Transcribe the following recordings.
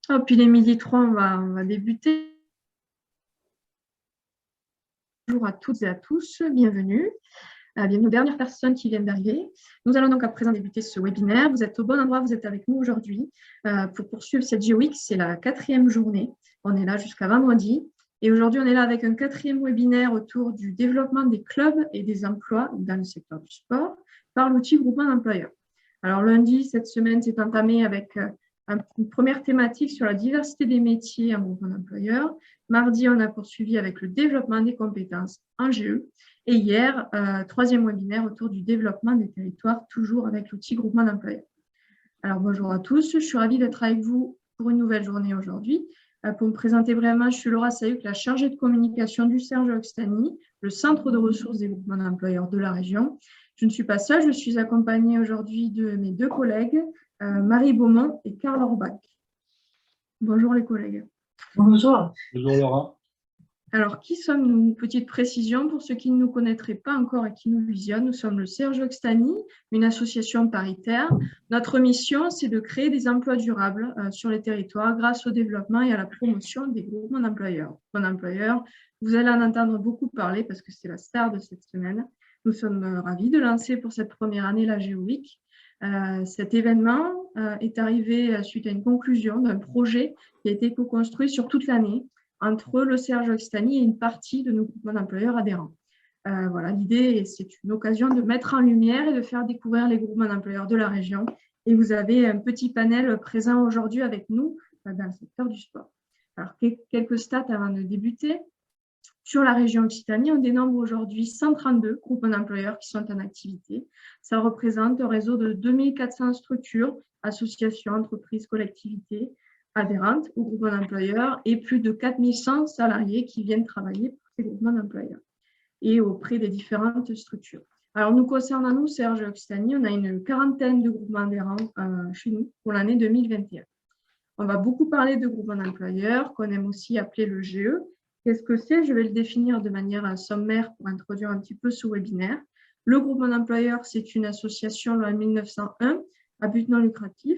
Oh, puis les midi 3, on va débuter. Bonjour à toutes et à tous, bienvenue. Bienvenue aux dernières personnes qui viennent d'arriver. Nous allons donc à présent débuter ce webinaire. Vous êtes au bon endroit, vous êtes avec nous aujourd'hui pour poursuivre cette GeoX. C'est la 4e journée. On est là jusqu'à vendredi. Et aujourd'hui, on est là avec un 4e webinaire autour du développement des clubs et des emplois dans le secteur du sport par l'outil groupement d'employeurs. Alors lundi, cette semaine s'est entamée avec une première thématique sur la diversité des métiers en groupement d'employeurs. Mardi, on a poursuivi avec le développement des compétences en GE. Et hier, 3e webinaire autour du développement des territoires, toujours avec l'outil groupement d'employeurs. Alors bonjour à tous, je suis ravie d'être avec vous pour une nouvelle journée aujourd'hui. Pour me présenter brièvement, je suis Laura Sayuk, la chargée de communication du Serge Occitanie, le centre de ressources des groupements d'employeurs de la région. Je ne suis pas seule, je suis accompagnée aujourd'hui de mes 2 collègues, Marie Beaumont et Karl Orbach. Bonjour les collègues. Bonjour. Bonjour Laura. Alors, qui sommes-nous? Petite précision pour ceux qui ne nous connaîtraient pas encore et qui nous visionnent. Nous sommes le Serge Occitanie, une association paritaire. Notre mission, c'est de créer des emplois durables sur les territoires grâce au développement et à la promotion des groupements d'employeurs. Vous allez en entendre beaucoup parler parce que c'est la star de cette semaine. Nous sommes ravis de lancer pour cette première année la GeoWeek. Cet événement est arrivé suite à une conclusion d'un projet qui a été co-construit sur toute l'année entre le Serge Occitanie et une partie de nos groupements d'employeurs adhérents. Voilà, l'idée, c'est une occasion de mettre en lumière et de faire découvrir les groupements d'employeurs de la région. Et vous avez un petit panel présent aujourd'hui avec nous dans le secteur du sport. Alors, quelques stats avant de débuter. Sur la région Occitanie, on dénombre aujourd'hui 132 groupements d'employeurs qui sont en activité. Ça représente un réseau de 2400 structures, associations, entreprises, collectivités, adhérentes au groupement d'employeurs et plus de 4100 salariés qui viennent travailler pour ces groupements d'employeurs et auprès des différentes structures. Alors, nous concernant nous, Serge Occitanie, on a une quarantaine de groupements adhérents chez nous pour l'année 2021. On va beaucoup parler de groupements d'employeurs, qu'on aime aussi appeler le GE. Qu'est-ce que c'est? Je vais le définir de manière sommaire pour introduire un petit peu ce webinaire. Le groupement d'employeurs, c'est une association loi 1901 à but non lucratif.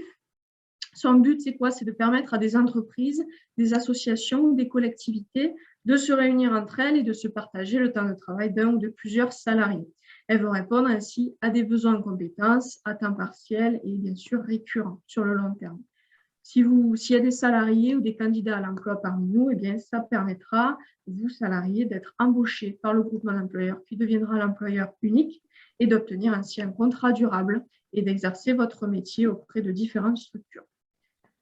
Son but, c'est quoi? C'est de permettre à des entreprises, des associations ou des collectivités de se réunir entre elles et de se partager le temps de travail d'un ou de plusieurs salariés. Elles vont répondre ainsi à des besoins en compétences, à temps partiel et bien sûr récurrents sur le long terme. S'il y a des salariés ou des candidats à l'emploi parmi nous, eh bien, ça permettra, vous, salariés, d'être embauchés par le groupement d'employeurs qui deviendra l'employeur unique et d'obtenir ainsi un contrat durable et d'exercer votre métier auprès de différentes structures.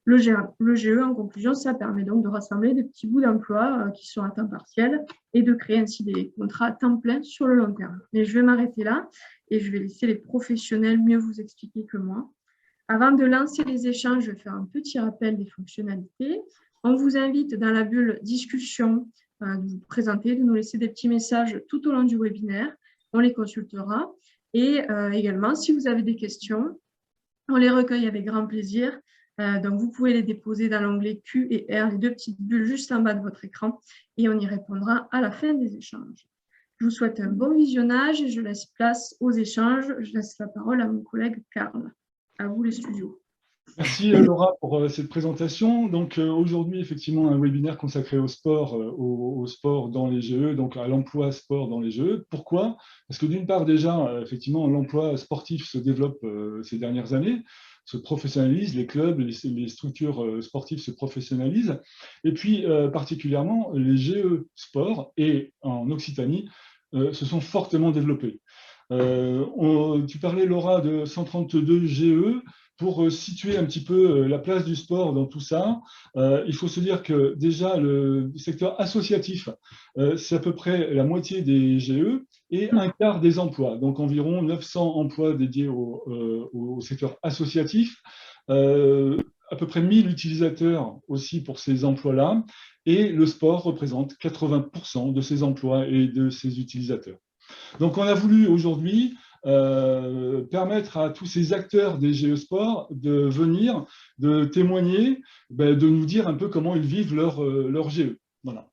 Le GE, en conclusion, ça permet donc de rassembler des petits bouts d'emploi qui sont à temps partiel et de créer ainsi des contrats à temps plein sur le long terme. Mais je vais m'arrêter là et je vais laisser les professionnels mieux vous expliquer que moi. Avant de lancer les échanges, je vais faire un petit rappel des fonctionnalités. On vous invite dans la bulle discussion de vous présenter, de nous laisser des petits messages tout au long du webinaire. On les consultera. Et également, si vous avez des questions, on les recueille avec grand plaisir. Donc, vous pouvez les déposer dans l'onglet Q et R, les 2 petites bulles juste en bas de votre écran, et on y répondra à la fin des échanges. Je vous souhaite un bon visionnage et je laisse place aux échanges. Je laisse la parole à mon collègue Karl. À vous les studios. Merci Laura pour cette présentation. Donc aujourd'hui, effectivement, un webinaire consacré au sport, au sport dans les GE, donc à l'emploi sport dans les GE. Pourquoi? Parce que d'une part, déjà, effectivement, l'emploi sportif se développe ces dernières années, se professionnalise, les clubs, les structures sportives se professionnalisent. Et puis, particulièrement, les GE sport et en Occitanie se sont fortement développés. Tu parlais, Laura, de 132 GE. Pour situer un petit peu la place du sport dans tout ça, il faut se dire que déjà le secteur associatif, c'est à peu près la moitié des GE et un quart des emplois, donc environ 900 emplois dédiés au secteur associatif, à peu près 1000 utilisateurs aussi pour ces emplois-là, et le sport représente 80% de ces emplois et de ces utilisateurs. Donc on a voulu aujourd'hui permettre à tous ces acteurs des GE Sport de venir, de témoigner, de nous dire un peu comment ils vivent leur GE. Voilà.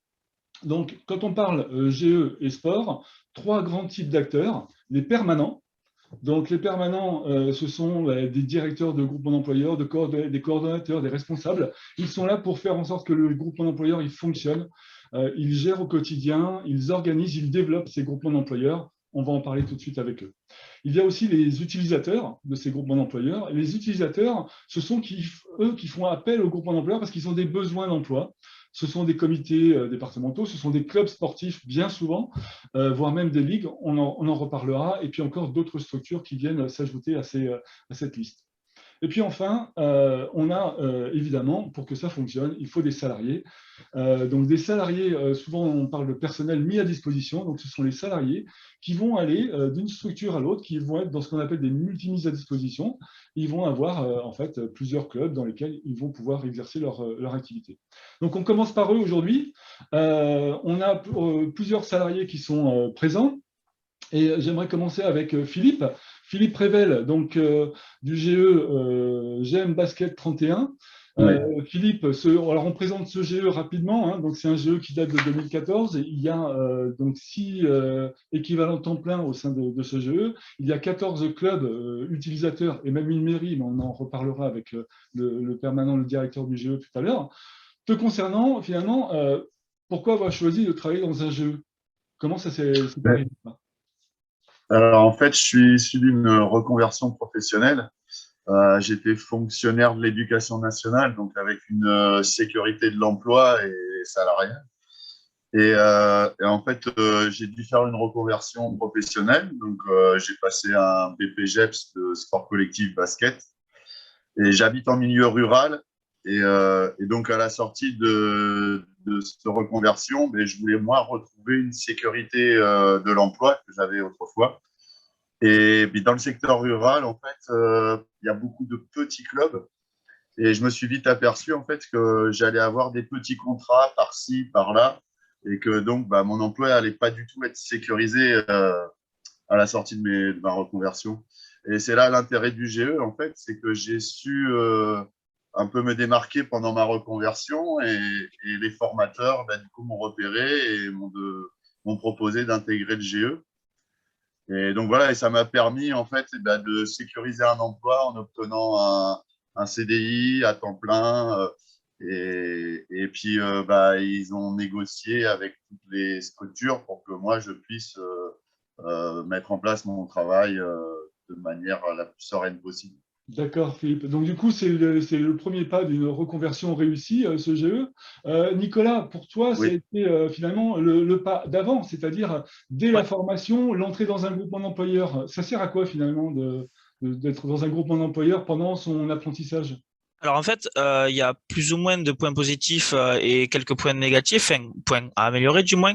Donc, quand on parle GE et sport, 3 grands types d'acteurs, les permanents, Donc, les permanents, ce sont des directeurs de groupements d'employeurs, des coordonnateurs, des responsables. Ils sont là pour faire en sorte que le groupement d'employeurs il fonctionne. Ils gèrent au quotidien, ils organisent, ils développent ces groupements d'employeurs. On va en parler tout de suite avec eux. Il y a aussi les utilisateurs de ces groupements d'employeurs. Les utilisateurs, ce sont eux qui font appel aux groupements d'employeurs parce qu'ils ont des besoins d'emploi. Ce sont des comités départementaux, ce sont des clubs sportifs bien souvent, voire même des ligues, on en reparlera, et puis encore d'autres structures qui viennent s'ajouter à cette liste. Et puis enfin, on a évidemment, pour que ça fonctionne, il faut des salariés. Donc des salariés, souvent on parle de personnel mis à disposition, donc ce sont les salariés qui vont aller d'une structure à l'autre, qui vont être dans ce qu'on appelle des multimises à disposition. Ils vont avoir en fait plusieurs clubs dans lesquels ils vont pouvoir exercer leur activité. Donc on commence par eux aujourd'hui. On a plusieurs salariés qui sont présents. Et j'aimerais commencer avec Philippe. Philippe Prével, donc du GE GM Basket 31. Oui. Philippe, alors on présente ce GE rapidement. Donc c'est un GE qui date de 2014. Il y a donc 6 équivalents temps plein au sein de ce GE. Il y a 14 clubs utilisateurs et même une mairie, mais on en reparlera avec le permanent, le directeur du GE tout à l'heure. Te concernant, finalement, pourquoi avoir choisi de travailler dans un GE? Comment ça s'est arrivé? Alors, en fait, je suis issu d'une reconversion professionnelle. J'étais fonctionnaire de l'éducation nationale, donc avec une sécurité de l'emploi et salariale. Et en fait, j'ai dû faire une reconversion professionnelle. Donc, j'ai passé un BPGEPS de sport collectif basket. Et j'habite en milieu rural. Et donc, à la sortie de cette reconversion, je voulais, moi, retrouver une sécurité de l'emploi que j'avais autrefois. Et puis dans le secteur rural, en fait, il y a beaucoup de petits clubs. Et je me suis vite aperçu, en fait, que j'allais avoir des petits contrats par-ci, par-là. Et que donc, mon emploi n'allait pas du tout être sécurisé à la sortie de ma reconversion. Et c'est là l'intérêt du GE, en fait, c'est que j'ai su un peu me démarquer pendant ma reconversion. Et les formateurs, du coup, m'ont repéré et m'ont proposé d'intégrer le GE. Et donc voilà, et ça m'a permis en fait de sécuriser un emploi en obtenant un CDI à temps plein. Et puis ils ont négocié avec toutes les structures pour que moi je puisse mettre en place mon travail de manière la plus sereine possible. D'accord, Philippe. Donc, du coup, c'est le premier pas d'une reconversion réussie, ce GE. Nicolas, pour toi, ça a Oui. été finalement le pas d'avant, c'est-à-dire dès la formation, l'entrée dans un groupement d'employeurs. Ça sert à quoi finalement d'être dans un groupement d'employeurs pendant son apprentissage? Alors en fait, il y a plus ou moins de points positifs et quelques points négatifs, enfin, points à améliorer du moins.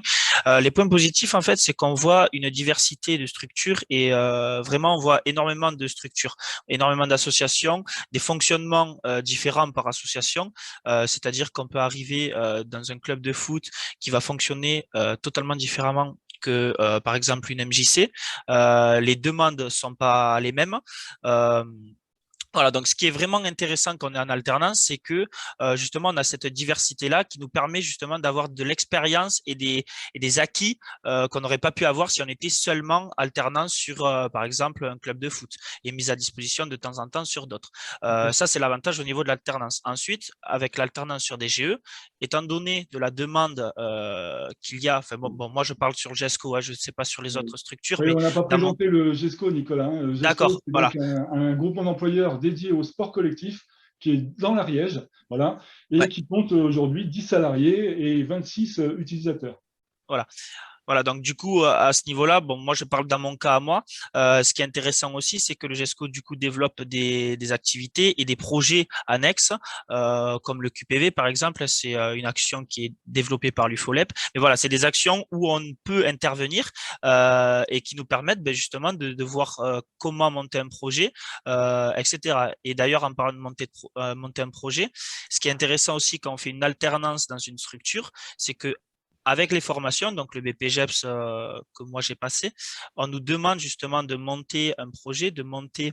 Les points positifs, en fait, c'est qu'on voit une diversité de structures et vraiment, on voit énormément de structures, énormément d'associations, des fonctionnements différents par association. C'est-à-dire qu'on peut arriver dans un club de foot qui va fonctionner totalement différemment que par exemple une MJC. Les demandes sont pas les mêmes. Voilà, donc ce qui est vraiment intéressant quand on est en alternance, c'est que justement on a cette diversité-là qui nous permet justement d'avoir de l'expérience et des acquis qu'on n'aurait pas pu avoir si on était seulement alternant sur par exemple un club de foot et mis à disposition de temps en temps sur d'autres. Ça, c'est l'avantage au niveau de l'alternance. Ensuite, avec l'alternance sur des GE, étant donné de la demande qu'il y a, enfin bon, moi je parle sur le GESCO, je ne sais pas sur les autres structures, Oui, mais on n'a pas présenté le GESCO, Nicolas. Le GESCO, d'accord, c'est voilà. donc un groupement d'employeurs dédié au sport collectif qui est dans l'Ariège, voilà, et Ouais. qui compte aujourd'hui 10 salariés et 26 utilisateurs. Voilà. Voilà, donc du coup, à ce niveau-là, bon, moi je parle dans mon cas à moi. Ce qui est intéressant aussi, c'est que le GESCO du coup développe des activités et des projets annexes, comme le QPV par exemple. C'est une action qui est développée par l'UFOLEP. Mais voilà, c'est des actions où on peut intervenir et qui nous permettent justement de voir comment monter un projet, etc. Et d'ailleurs, en parlant de monter un projet, ce qui est intéressant aussi quand on fait une alternance dans une structure, c'est que avec les formations, donc le BPGEPS que moi j'ai passé, on nous demande justement de monter un projet, de monter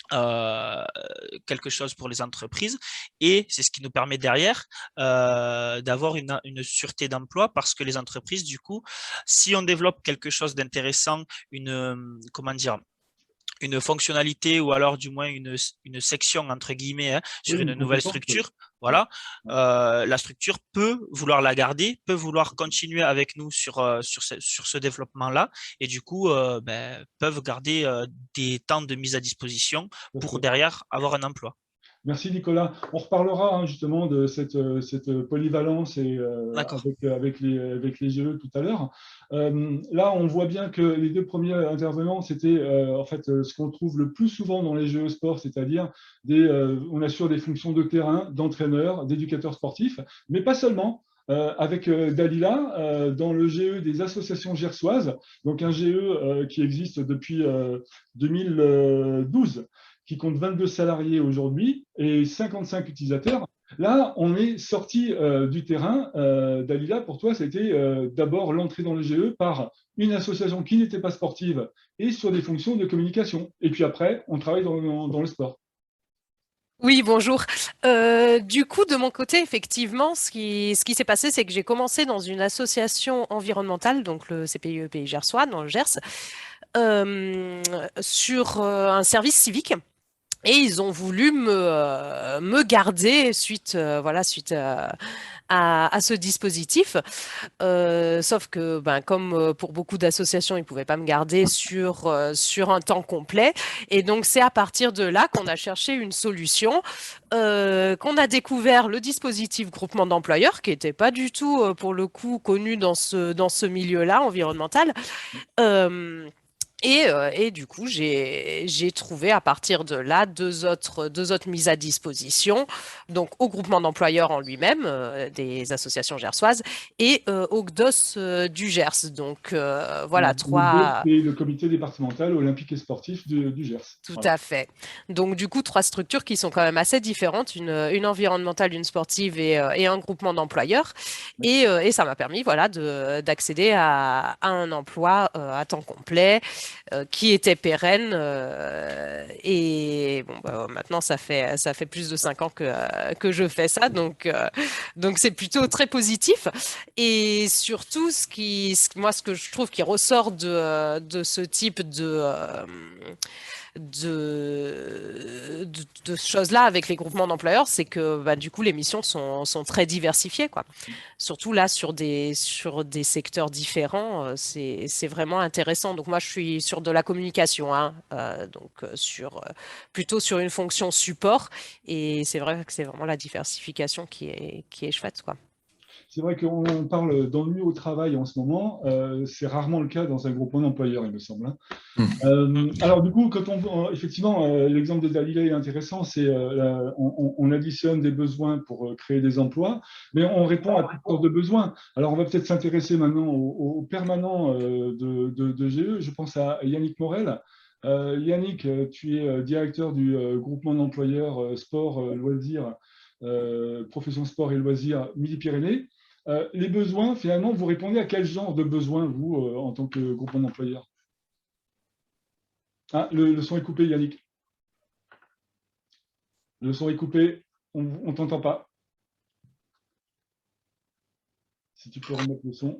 quelque chose pour les entreprises et c'est ce qui nous permet derrière d'avoir une sûreté d'emploi parce que les entreprises, du coup, si on développe quelque chose d'intéressant, comment dire, une fonctionnalité ou alors du moins une section entre guillemets sur une nouvelle structure, voilà, la structure peut vouloir la garder, peut vouloir continuer avec nous sur ce développement-là et du coup peuvent garder des temps de mise à disposition pour derrière avoir un emploi. Merci Nicolas. On reparlera justement de cette polyvalence et, avec les GE tout à l'heure. Là, on voit bien que les deux premiers intervenants, c'était en fait ce qu'on trouve le plus souvent dans les GE sport, c'est-à-dire on assure des fonctions de terrain, d'entraîneur, d'éducateur sportif, mais pas seulement. Avec Dalila, dans le GE des associations gersoises, donc un GE qui existe depuis 2012, qui compte 22 salariés aujourd'hui et 55 utilisateurs. Là, on est sorti du terrain. Dalila, pour toi, c'était d'abord l'entrée dans le GE par une association qui n'était pas sportive et sur des fonctions de communication. Et puis après, on travaille dans le sport. Oui, bonjour. Du coup, de mon côté, effectivement, ce qui s'est passé, c'est que j'ai commencé dans une association environnementale, donc le CPIE Pays Gersois, dans le Gers, sur un service civique. Et ils ont voulu me garder suite à ce dispositif. Sauf que, comme pour beaucoup d'associations, ils ne pouvaient pas me garder sur un temps complet. Et donc, c'est à partir de là qu'on a cherché une solution, qu'on a découvert le dispositif groupement d'employeurs, qui n'était pas du tout, pour le coup, connu dans ce milieu-là environnemental. Et du coup, j'ai trouvé à partir de là deux autres mises à disposition, donc au groupement d'employeurs en lui-même, des associations gersoises, et au GDOS du Gers. Donc voilà, trois... Et le comité départemental olympique et sportif du Gers. Tout à fait. Donc du coup, trois structures qui sont quand même assez différentes, une environnementale, une sportive et un groupement d'employeurs. Et ça m'a permis d'accéder à un emploi à temps complet, qui était pérenne et maintenant ça fait plus de 5 ans que je fais ça, donc c'est plutôt très positif. Et surtout ce que je trouve qui ressort de ce type de choses-là avec les groupements d'employeurs, c'est que du coup les missions sont très diversifiées, quoi. Surtout là sur des secteurs différents, c'est vraiment intéressant. Donc moi je suis sur de la communication, plutôt sur une fonction support, et c'est vrai que c'est vraiment la diversification qui est chouette, quoi. C'est vrai qu'on parle d'ennui au travail en ce moment. C'est rarement le cas dans un groupement d'employeurs, il me semble. Alors du coup, effectivement, l'exemple de Dalila est intéressant. C'est on additionne des besoins pour créer des emplois, mais on répond à toutes sortes de besoins. Alors on va peut-être s'intéresser maintenant aux permanents de GE. Je pense à Yannick Morel. Yannick, tu es directeur du groupement d'employeurs sport, loisirs, profession sport et loisirs Midi-Pyrénées. Les besoins, finalement, vous répondez à quel genre de besoins, vous, en tant que groupement d'employeurs? Ah, le son est coupé, Yannick. Le son est coupé, on ne t'entend pas. Si tu peux remettre le son.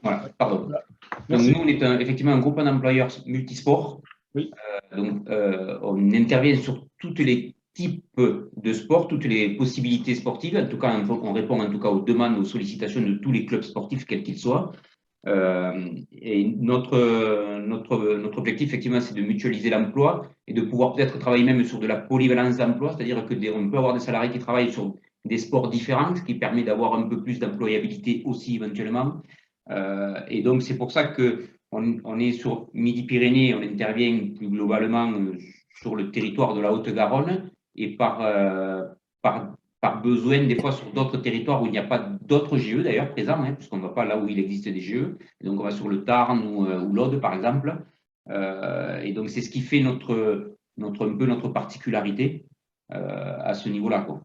Voilà, pardon. Donc, nous, on est effectivement un groupement d'employeurs multisport. Oui. Donc, on intervient sur tous les types de sport, toutes les possibilités sportives. En tout cas, on répond en tout cas aux demandes, aux sollicitations de tous les clubs sportifs, quels qu'ils soient. Et notre objectif, effectivement, c'est de mutualiser l'emploi et de pouvoir peut-être travailler même sur de la polyvalence d'emploi, c'est-à-dire qu'on peut avoir des salariés qui travaillent sur des sports différents, ce qui permet d'avoir un peu plus d'employabilité aussi éventuellement. Et donc, c'est pour ça qu'on est sur Midi-Pyrénées, on intervient plus globalement sur le territoire de la Haute-Garonne et par besoin, des fois, sur d'autres territoires où il n'y a pas d'autres GE d'ailleurs présents, puisqu'on ne va pas là où il existe des GE. Et donc, on va sur le Tarn ou l'Aude, par exemple. Et donc, c'est ce qui fait un peu notre particularité à ce niveau-là, quoi.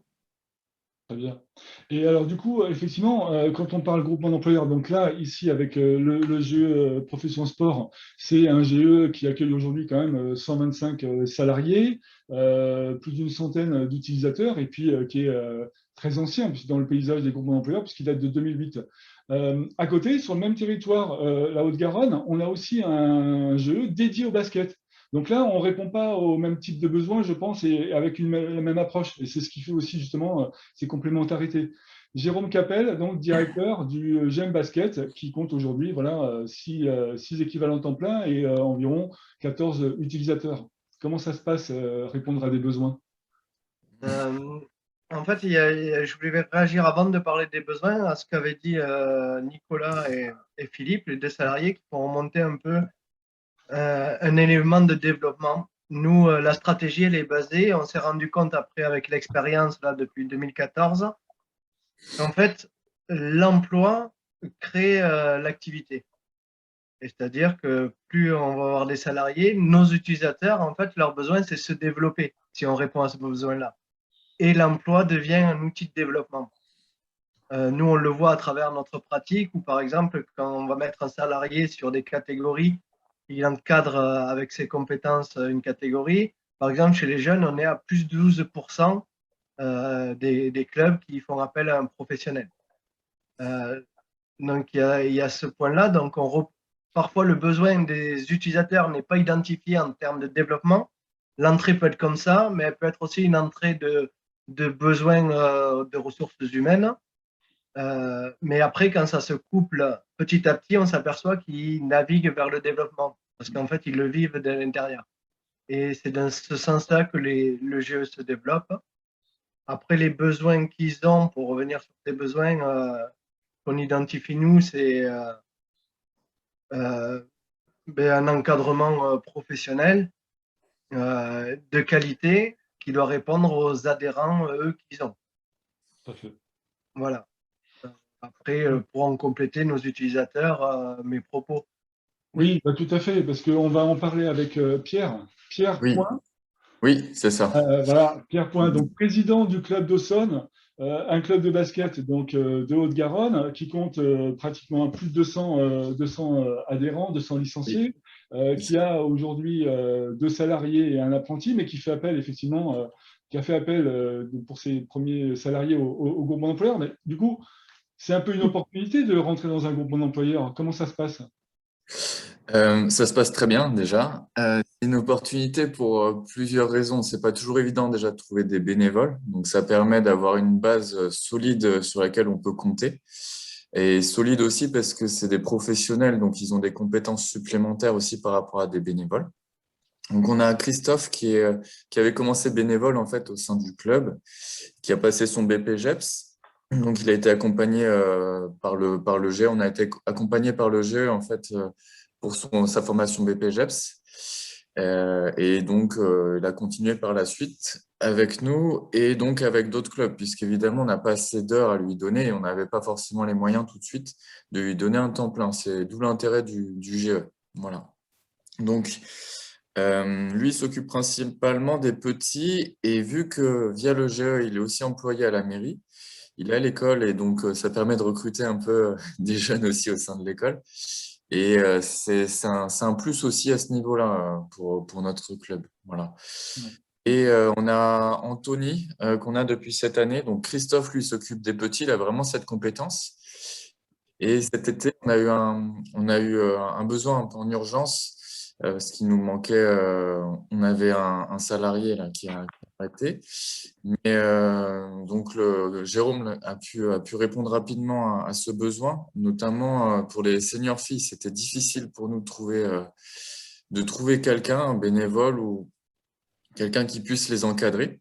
Très bien. Et alors, du coup, effectivement, quand on parle groupement d'employeurs, donc là, ici, avec le GE Profession Sport, c'est un GE qui accueille aujourd'hui quand même 125 salariés, plus d'une centaine d'utilisateurs, et puis qui est très ancien dans le paysage des groupements d'employeurs, puisqu'il date de 2008. À côté, sur le même territoire, la Haute-Garonne, on a aussi un GE dédié au basket. Donc là, on ne répond pas au même type de besoin, je pense, et avec la même approche. Et c'est ce qui fait aussi justement ces complémentarités. Jérôme Capel, donc directeur du GEM Basket, qui compte aujourd'hui voilà, 6 équivalents temps plein et environ 14 utilisateurs. Comment ça se passe, répondre à des besoins? En fait, je voulais réagir avant de parler des besoins à ce qu'avaient dit Nicolas et Philippe, les deux salariés, qui font remonter un peu un élément de développement. Nous, la stratégie, elle est basée, on s'est rendu compte après avec l'expérience là depuis 2014, qu'en fait, l'emploi crée l'activité. C'est-à-dire que plus on va avoir des salariés, nos utilisateurs, en fait, leur besoin, c'est se développer si on répond à ce besoin-là. Et l'emploi devient un outil de développement. Nous, on le voit à travers notre pratique où, par exemple, quand on va mettre un salarié sur des catégories, il encadre avec ses compétences une catégorie. Par exemple, chez les jeunes, on est à plus de 12% des clubs qui font appel à un professionnel. Donc, il y a ce point-là. Donc, parfois, le besoin des utilisateurs n'est pas identifié en termes de développement. L'entrée peut être comme ça, mais elle peut être aussi une entrée de besoins de ressources humaines. Mais après, quand ça se couple petit à petit, on s'aperçoit qu'ils naviguent vers le développement parce qu'en fait, ils le vivent de l'intérieur. Et c'est dans ce sens-là que le GE se développe. Après, les besoins qu'ils ont, pour revenir sur ces besoins qu'on identifie nous, c'est un encadrement professionnel de qualité qui doit répondre aux adhérents, eux, qu'ils ont. Parfait. Voilà. Après, pour en compléter nos utilisateurs, mes propos. Oui, bah, tout à fait, parce qu'on va en parler avec Pierre. Pierre Oui, Point, oui, c'est ça. voilà, Pierre Point, donc président du club d'Aussonne, un club de basket donc, de Haute-Garonne qui compte pratiquement plus de 200 adhérents, 200 licenciés, qui a aujourd'hui 2 salariés et un apprenti, mais qui fait appel effectivement, qui a fait appel pour ses premiers salariés au groupement d'employeurs. Mais du coup, c'est un peu une opportunité de rentrer dans un groupement d'employeurs. Comment ça se passe? Ça se passe très bien déjà. C'est une opportunité pour plusieurs raisons. C'est pas toujours évident déjà de trouver des bénévoles, donc ça permet d'avoir une base solide sur laquelle on peut compter. Et solide aussi parce que c'est des professionnels, donc ils ont des compétences supplémentaires aussi par rapport à des bénévoles. Donc on a Christophe qui avait commencé bénévole en fait au sein du club, qui a passé son BPGEPS. Donc il a été accompagné par le GE. On a été accompagné par le GE en fait pour sa formation BPGEPS. Et donc, il a continué par la suite avec nous et donc avec d'autres clubs, puisqu'évidemment, on n'a pas assez d'heures à lui donner et on n'avait pas forcément les moyens tout de suite de lui donner un temps plein. C'est d'où l'intérêt du GE. Voilà. Donc, lui s'occupe principalement des petits et vu que via le GE, il est aussi employé à la mairie, il est à l'école et donc ça permet de recruter un peu des jeunes aussi au sein de l'école. Et c'est un plus aussi à ce niveau-là pour notre club. Voilà. Et on a Anthony qu'on a depuis cette année. Donc Christophe, lui, s'occupe des petits. Il a vraiment cette compétence. Et cet été, on a eu un besoin un peu en urgence parce qu'il nous manquait. On avait un salarié là, qui a arrêté. Mais donc Jérôme a pu répondre rapidement à ce besoin, notamment pour les seniors filles. C'était difficile pour nous de trouver quelqu'un, un bénévole ou quelqu'un qui puisse les encadrer.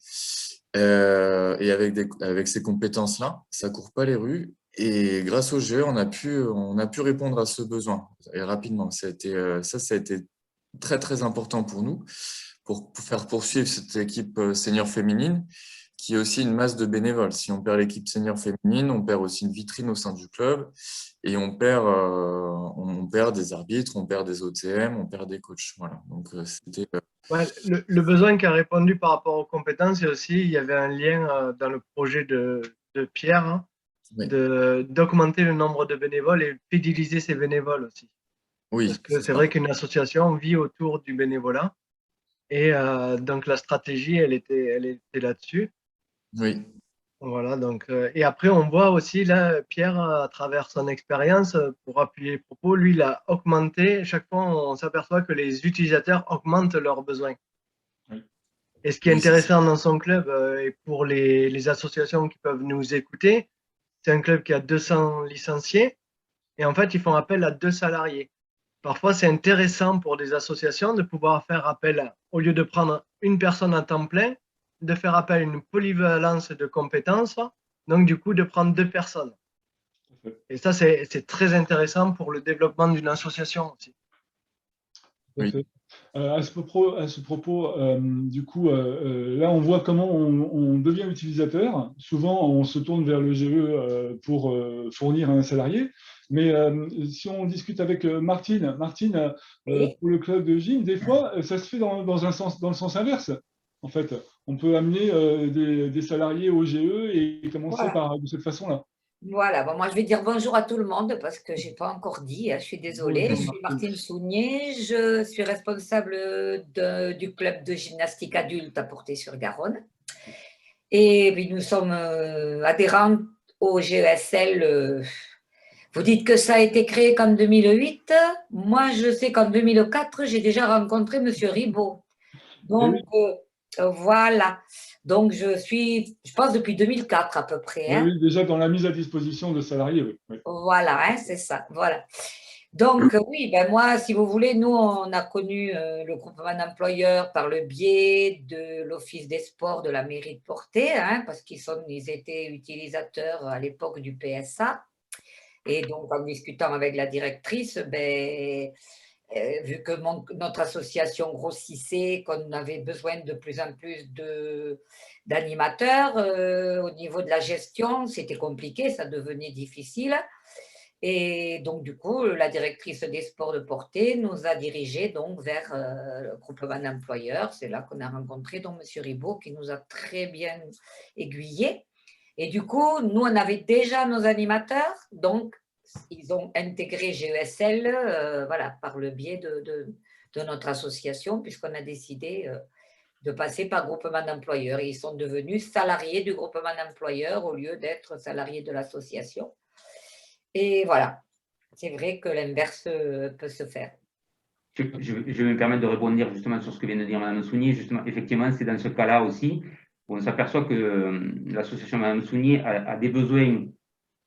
Et avec ces compétences-là, ça court pas les rues. Et grâce au GE, on a pu répondre à ce besoin et rapidement. Ça a été très très important pour nous pour faire poursuivre cette équipe senior féminine qui est aussi une masse de bénévoles. Si on perd l'équipe senior féminine, on perd aussi une vitrine au sein du club et on perd des arbitres, on perd des OTM, on perd des coachs. Voilà. Donc, c'était… Ouais, le besoin qui a répondu par rapport aux compétences, et aussi, il y avait un lien dans le projet de Pierre, hein, Oui. d'augmenter le nombre de bénévoles et fidéliser ces bénévoles aussi. Oui, parce que c'est vrai qu'une association vit autour du bénévolat. Et donc, la stratégie, elle était là-dessus. Oui. Voilà, donc, et après, on voit aussi, là, Pierre, à travers son expérience, pour appuyer les propos, lui, il a augmenté. Chaque fois, on s'aperçoit que les utilisateurs augmentent leurs besoins. Oui. Et ce qui est Oui, c'est ça. intéressant dans son club, et pour les associations qui peuvent nous écouter, c'est un club qui a 200 licenciés. Et en fait, ils font appel à 2 salariés. Parfois, c'est intéressant pour des associations de pouvoir faire appel, au lieu de prendre une personne à temps plein, de faire appel à une polyvalence de compétences, donc du coup de prendre 2 personnes. Et ça, c'est très intéressant pour le développement d'une association aussi. Oui. À ce propos, du coup, là, on voit comment on devient utilisateur. Souvent, on se tourne vers le GE pour fournir un salarié. Mais si on discute avec Martine, Oui. pour le club de gym, des fois, ça se fait dans le sens inverse. En fait, on peut amener des salariés au GE et commencer Voilà. de cette façon-là. Voilà, bon, moi je vais dire bonjour à tout le monde parce que je n'ai pas encore dit, je suis désolée. Bonjour, Je suis Martine. Martine Sounier, je suis responsable du club de gymnastique adulte à Portée-sur-Garonne. Et puis nous sommes adhérents au GESL. Vous dites que ça a été créé qu'en 2008. Moi, je sais qu'en 2004, j'ai déjà rencontré M. Ribot. Donc, voilà. Donc, je pense, depuis 2004 à peu près. Hein. Oui, déjà dans la mise à disposition de salariés, oui. Oui. Voilà, hein, c'est ça. Voilà. Donc, oui, ben moi, si vous voulez, nous, on a connu le groupement d'employeurs par le biais de l'Office des sports de la mairie de Portée, hein, parce ils étaient utilisateurs à l'époque du PSA. Et donc, en discutant avec la directrice, ben, vu que notre association grossissait, qu'on avait besoin de plus en plus d'animateurs, au niveau de la gestion, c'était compliqué, ça devenait difficile. Et donc, du coup, la directrice des sports de Portée nous a dirigés donc vers le groupement d'employeurs. C'est là qu'on a rencontré donc M. Ribot qui nous a très bien aiguillés. Et du coup, nous, on avait déjà nos animateurs, donc ils ont intégré GESL voilà, par le biais de notre association, puisqu'on a décidé de passer par groupement d'employeurs. Ils sont devenus salariés du groupement d'employeurs au lieu d'être salariés de l'association. Et voilà, c'est vrai que l'inverse peut se faire. Je vais me permettre de rebondir justement sur ce que vient de dire Mme Sounier. Justement, effectivement, c'est dans ce cas-là aussi où on s'aperçoit que l'association Mme Sounier a des besoins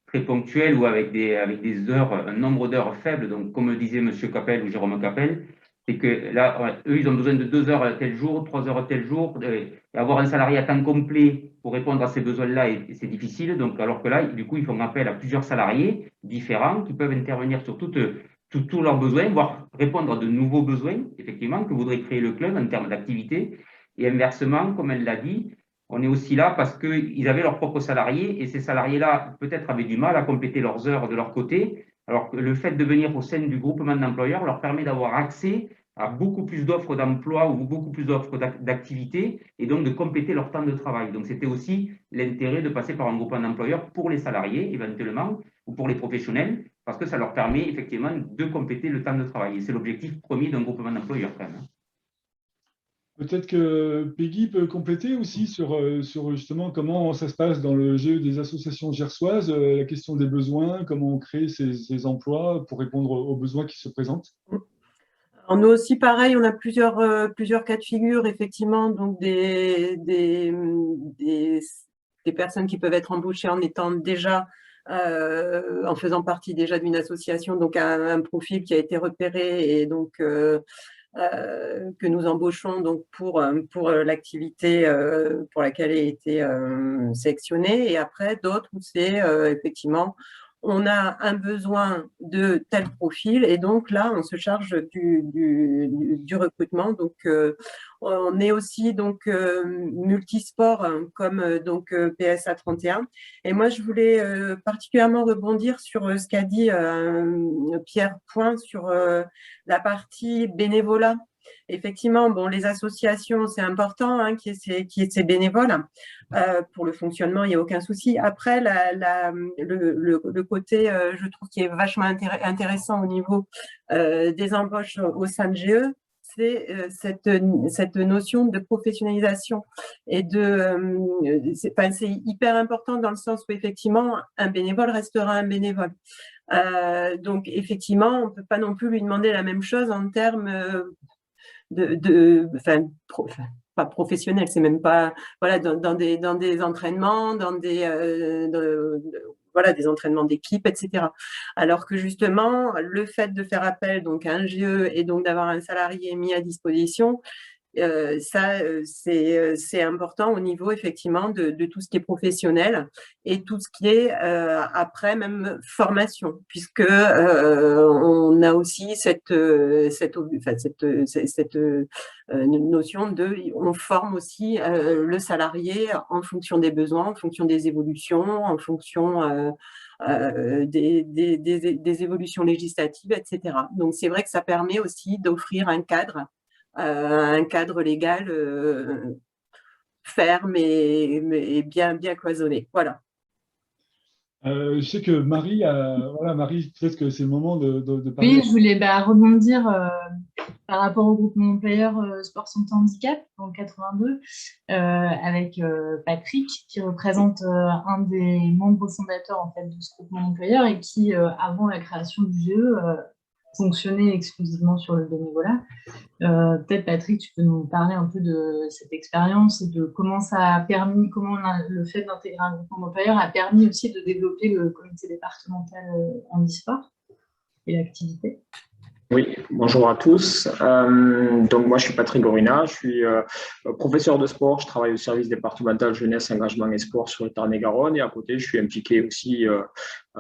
très ponctuels ou avec des heures, un nombre d'heures faible. Donc, comme le disait M. Capel ou Jérôme Capel, c'est que là, eux, ils ont besoin de 2 heures tel jour, 3 heures tel jour. Et avoir un salarié à temps complet pour répondre à ces besoins-là, c'est difficile. Donc, alors que là, du coup, ils font appel à plusieurs salariés différents qui peuvent intervenir sur tous leurs besoins, voire répondre à de nouveaux besoins, effectivement, que voudrait créer le club en termes d'activité. Et inversement, comme elle l'a dit, on est aussi là parce qu'ils avaient leurs propres salariés et ces salariés-là, peut-être, avaient du mal à compléter leurs heures de leur côté. Alors que le fait de venir au sein du groupement d'employeurs leur permet d'avoir accès à beaucoup plus d'offres d'emploi ou beaucoup plus d'offres d'activité et donc de compléter leur temps de travail. Donc, c'était aussi l'intérêt de passer par un groupement d'employeurs pour les salariés, éventuellement, ou pour les professionnels, parce que ça leur permet effectivement de compléter le temps de travail. Et c'est l'objectif premier d'un groupement d'employeurs, quand même. Peut-être que Peggy peut compléter aussi sur justement comment ça se passe dans le GE des associations gersoises, la question des besoins, comment on crée ces emplois pour répondre aux besoins qui se présentent. Alors nous aussi, pareil, on a plusieurs cas de figure, effectivement, donc des personnes qui peuvent être embauchées en étant déjà, en faisant partie déjà d'une association, donc un profil qui a été repéré et donc que nous embauchons donc pour l'activité pour laquelle elle a été sélectionnée. Et après, d'autres où c'est effectivement, on a un besoin de tel profil et donc là, on se charge du recrutement. Donc, on est aussi donc multisport comme donc PSA 31. Et moi, je voulais particulièrement rebondir sur ce qu'a dit Pierre Point sur la partie bénévolat. Effectivement, bon, les associations, c'est important hein, qu'il y ait ces bénévoles. Pour le fonctionnement, il n'y a aucun souci. Après, le côté, je trouve, qui est vachement intéressant au niveau des embauches au sein de GE, c'est cette notion de professionnalisation et c'est hyper important dans le sens où effectivement un bénévole restera un bénévole. Donc effectivement, on ne peut pas non plus lui demander la même chose en termes pas professionnel, c'est même pas voilà dans des entraînements, voilà, des entraînements d'équipe, etc. Alors que justement, le fait de faire appel donc à un GE et donc d'avoir un salarié mis à disposition, c'est important au niveau effectivement de tout ce qui est professionnel et tout ce qui est après même formation, puisque on a aussi cette notion de on forme aussi le salarié en fonction des besoins, en fonction des évolutions, en fonction des évolutions législatives, etc. Donc c'est vrai que ça permet aussi d'offrir un cadre légal ferme et bien cloisonné. Voilà. Je sais que Marie, voilà, Marie, peut-être que c'est le moment de parler. Oui, je voulais rebondir par rapport au groupement employeur Sport Santé Handicap en 82 avec Patrick qui représente un des membres fondateurs en fait, de ce groupement employeur et qui, avant la création du GE, fonctionnait exclusivement sur le bénévolat. Peut-être Patrick, tu peux nous parler un peu de cette expérience et de comment ça a permis, le fait d'intégrer un groupement d'employeurs a permis aussi de développer le comité départemental handisport et l'activité. Oui, bonjour à tous. Donc moi je suis Patrick Gorina, je suis professeur de sport, je travaille au service départemental jeunesse, engagement et sport sur le Tarn-et-Garonne et à côté je suis impliqué aussi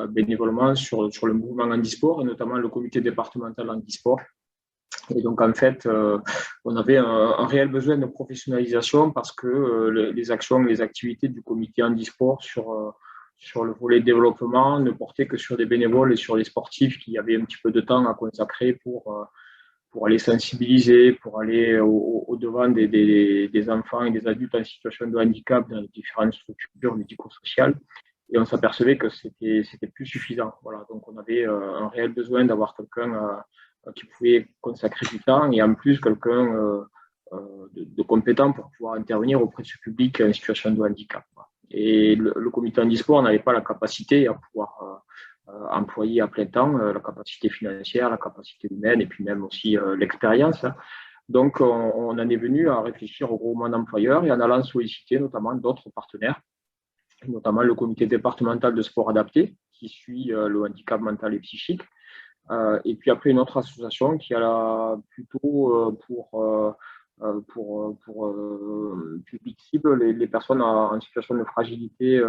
bénévolement sur le mouvement handisport et notamment le comité départemental handisport. Et donc en fait on avait un réel besoin de professionnalisation parce que les actions, les activités du comité handisport sur le volet développement ne portait que sur des bénévoles et sur les sportifs qui avaient un petit peu de temps à consacrer pour aller sensibiliser, pour aller au-devant des enfants et des adultes en situation de handicap dans les différentes structures médico-sociales. Et on s'apercevait que c'était plus suffisant. Voilà. Donc on avait un réel besoin d'avoir quelqu'un qui pouvait consacrer du temps et en plus quelqu'un de compétent pour pouvoir intervenir auprès de ce public en situation de handicap. Et le comité handisport n'avait pas la capacité à pouvoir employer à plein temps la capacité financière, la capacité humaine et puis même aussi l'expérience. Donc, on en est venu à réfléchir au groupement d'employeurs et en allant solliciter notamment d'autres partenaires, notamment le comité départemental de sport adapté qui suit le handicap mental et psychique. Et puis après, une autre association qui a plutôt pour public cible les personnes en situation de fragilité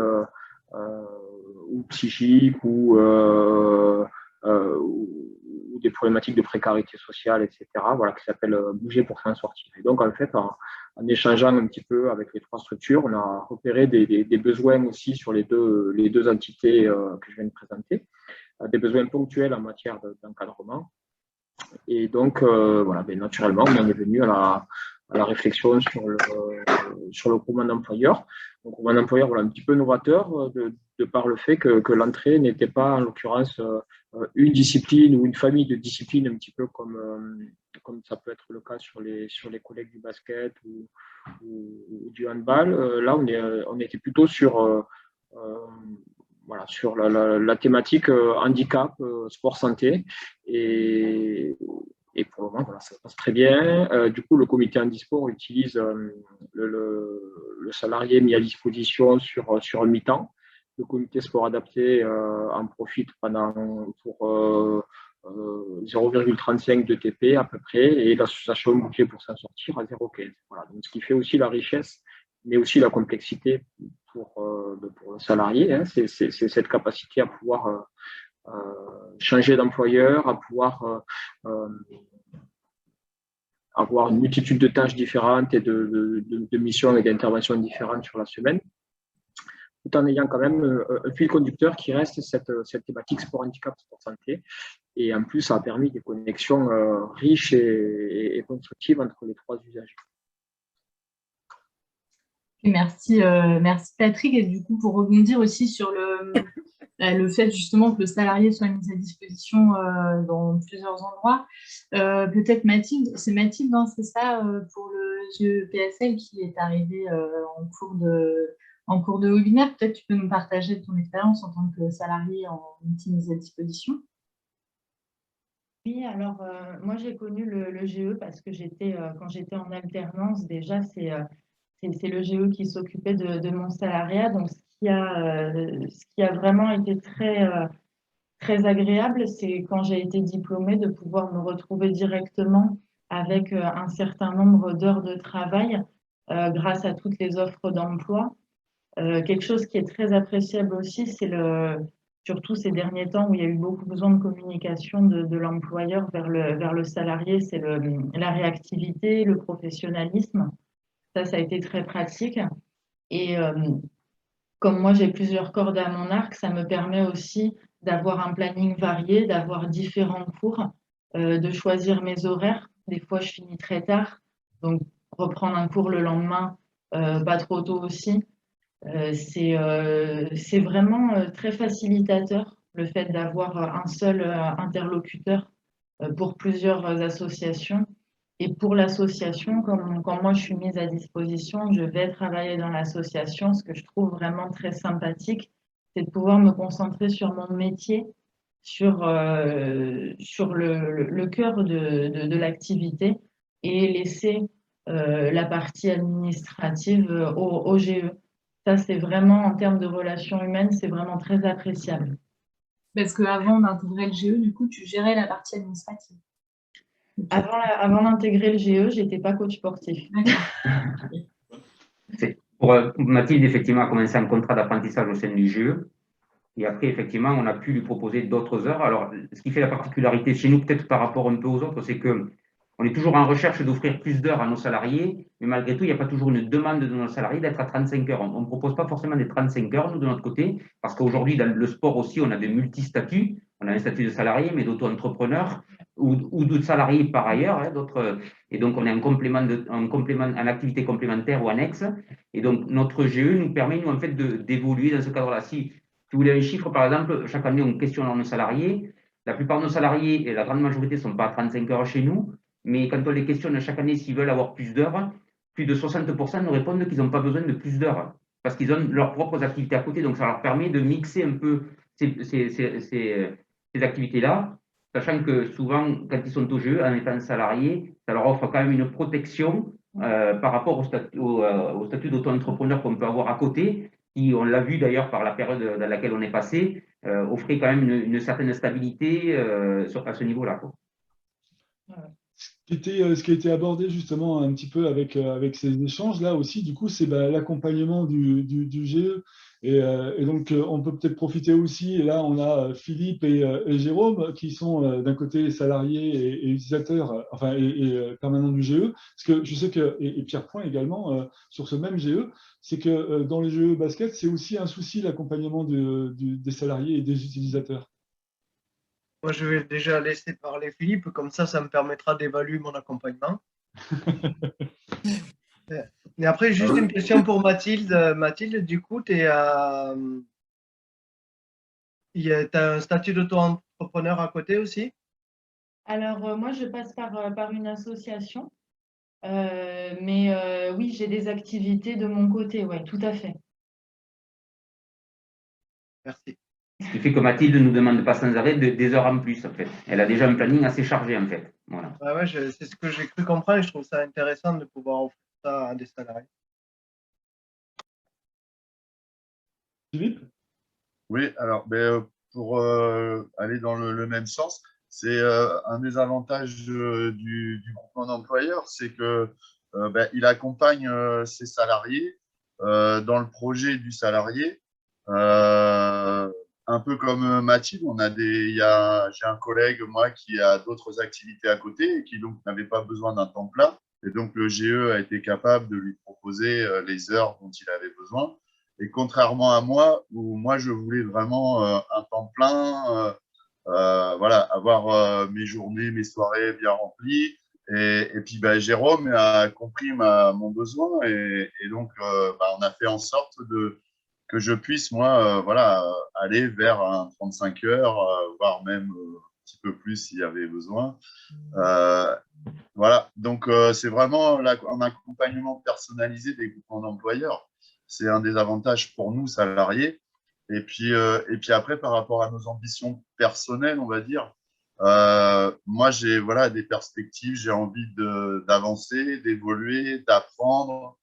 ou psychique ou des problématiques de précarité sociale, etc. Voilà, qui s'appelle Bouger pour s'en sortir. Et donc, en fait, en échangeant un petit peu avec les trois structures, on a repéré des besoins aussi sur les deux entités que je viens de présenter, des besoins ponctuels en matière d'encadrement. Et donc, voilà, naturellement, on en est venu à la réflexion sur le groupement d'employeurs. Donc, le groupement d'employeurs, voilà, un petit peu novateur de par le fait que l'entrée n'était pas, en l'occurrence, une discipline ou une famille de disciplines, un petit peu comme ça peut être le cas sur les collègues du basket ou du handball. Là, on était plutôt sur la thématique handicap, sport santé et pour le moment, voilà, ça se passe très bien. Du coup, le comité handisport utilise le salarié mis à disposition sur un mi-temps. Le comité sport adapté en profite pour 0,35 de TP à peu près et l'association Bouger pour s'en sortir à 0,15. Voilà, donc, ce qui fait aussi la richesse, mais aussi la complexité pour le salarié. Hein, c'est cette capacité à pouvoir changer d'employeur, à pouvoir avoir une multitude de tâches différentes et de missions et d'interventions différentes sur la semaine, tout en ayant quand même un fil conducteur qui reste cette thématique sport handicap, sport santé. Et en plus, ça a permis des connexions riches et constructives entre les trois usagers. Merci, merci Patrick. Et du coup, pour rebondir aussi sur le fait justement que le salarié soit mis à disposition dans plusieurs endroits, peut-être Mathilde, c'est Mathilde, hein, c'est ça, pour le GEPSL qui est arrivé en cours de webinaire. Peut-être tu peux nous partager ton expérience en tant que salarié en mise à disposition. Oui, alors moi j'ai connu le GE parce que quand j'étais en alternance, déjà c'est le GE qui s'occupait de mon salariat. Donc ce qui a vraiment été très agréable, c'est quand j'ai été diplômée de pouvoir me retrouver directement avec un certain nombre d'heures de travail grâce à toutes les offres d'emploi. Quelque chose qui est très appréciable aussi, surtout ces derniers temps où il y a eu beaucoup besoin de communication de l'employeur vers le salarié, c'est la réactivité, le professionnalisme. Ça a été très pratique. Et comme moi, j'ai plusieurs cordes à mon arc, ça me permet aussi d'avoir un planning varié, d'avoir différents cours, de choisir mes horaires. Des fois, je finis très tard, donc reprendre un cours le lendemain, pas trop tôt aussi. C'est vraiment très facilitateur le fait d'avoir un seul interlocuteur pour plusieurs associations. Et pour l'association, quand moi je suis mise à disposition, je vais travailler dans l'association. Ce que je trouve vraiment très sympathique, c'est de pouvoir me concentrer sur mon métier, sur le cœur de l'activité et laisser la partie administrative au GE. Ça, c'est vraiment, en termes de relations humaines, c'est vraiment très appréciable. Parce qu'avant d'intégrer le GE, du coup, tu gérais la partie administrative. Avant d'intégrer le GE, je n'étais pas coach sportif. Pour Mathilde, effectivement, a commencé un contrat d'apprentissage au sein du GE. Et après, effectivement, on a pu lui proposer d'autres heures. Alors, ce qui fait la particularité chez nous, peut-être par rapport un peu aux autres, c'est qu'on est toujours en recherche d'offrir plus d'heures à nos salariés, mais malgré tout, il n'y a pas toujours une demande de nos salariés d'être à 35 heures. On ne propose pas forcément des 35 heures, nous, de notre côté, parce qu'aujourd'hui, dans le sport aussi, on a des multi-statuts. On a un statut de salarié, mais d'auto-entrepreneur ou de salarié par ailleurs. Hein, et donc, on est en activité complémentaire ou annexe. Et donc, notre GE nous permet, nous, en fait, d'évoluer dans ce cadre-là. Si vous voulez un chiffre, par exemple, chaque année, on questionne nos salariés. La plupart de nos salariés, et la grande majorité, ne sont pas à 35 heures chez nous. Mais quand on les questionne chaque année s'ils veulent avoir plus d'heures, plus de 60% nous répondent qu'ils n'ont pas besoin de plus d'heures parce qu'ils ont leurs propres activités à côté. Donc, ça leur permet de mixer un peu ces activités-là, sachant que souvent, quand ils sont au GE, en étant salariés, ça leur offre quand même une protection par rapport au statut d'auto-entrepreneur qu'on peut avoir à côté, qui, on l'a vu d'ailleurs par la période dans laquelle on est passé, offrait quand même une certaine stabilité à ce niveau-là. Ce qui a été abordé justement un petit peu avec ces échanges-là aussi, du coup, c'est l'accompagnement du GE. Et donc, on peut peut-être profiter aussi, et là, on a Philippe et Jérôme qui sont d'un côté salariés et utilisateurs, enfin, et permanents du GE. Parce que je sais que, et Pierre Point également, sur ce même GE, c'est que dans les GE basket, c'est aussi un souci l'accompagnement des salariés et des utilisateurs. Moi, je vais déjà laisser parler Philippe, comme ça me permettra d'évaluer mon accompagnement. Et après, juste une question pour Mathilde. Mathilde, du coup, tu as un statut d'auto-entrepreneur à côté aussi? Alors, moi, je passe par une association. Mais oui, j'ai des activités de mon côté, oui, tout à fait. Merci. Ce qui fait que Mathilde nous demande pas sans arrêt des heures en plus, en fait. Elle a déjà un planning assez chargé, en fait. Voilà. Ouais, c'est ce que j'ai cru comprendre et je trouve ça intéressant de pouvoir offrir ça à des salariés. Philippe? Oui, alors, pour aller dans le même sens, c'est un des avantages du groupement d'employeurs, c'est que il accompagne ses salariés dans le projet du salarié. Un peu comme Mathilde, j'ai un collègue, moi, qui a d'autres activités à côté et qui donc n'avait pas besoin d'un temps plein. Et donc, le GE a été capable de lui proposer les heures dont il avait besoin. Et contrairement à moi, où moi, je voulais vraiment un temps plein, voilà, avoir mes journées, mes soirées bien remplies, Et puis Jérôme a compris mon besoin et donc on a fait en sorte que je puisse, moi, voilà, aller vers un 35 heures, voire même un petit peu plus s'il y avait besoin. Voilà, donc c'est vraiment un accompagnement personnalisé des groupements d'employeurs. C'est un des avantages pour nous, salariés. Et puis après, par rapport à nos ambitions personnelles, on va dire, moi, j'ai voilà, des perspectives, j'ai envie d'avancer, d'évoluer, d'apprendre.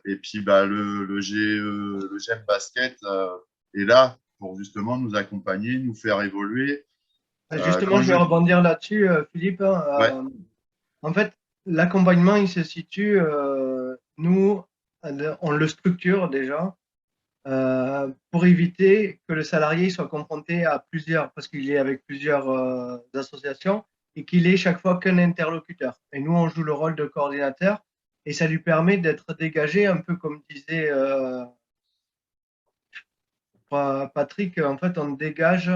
Et puis, le GEM Basket est là pour justement nous accompagner, nous faire évoluer. Justement, je vais rebondir là-dessus, Philippe. Ouais. En fait, l'accompagnement, il se situe, nous, on le structure déjà pour éviter que le salarié soit confronté à plusieurs, parce qu'il est avec plusieurs associations et qu'il ait chaque fois qu'un interlocuteur. Et nous, on joue le rôle de coordinateur et ça lui permet d'être dégagé, un peu comme disait Patrick, en fait, on dégage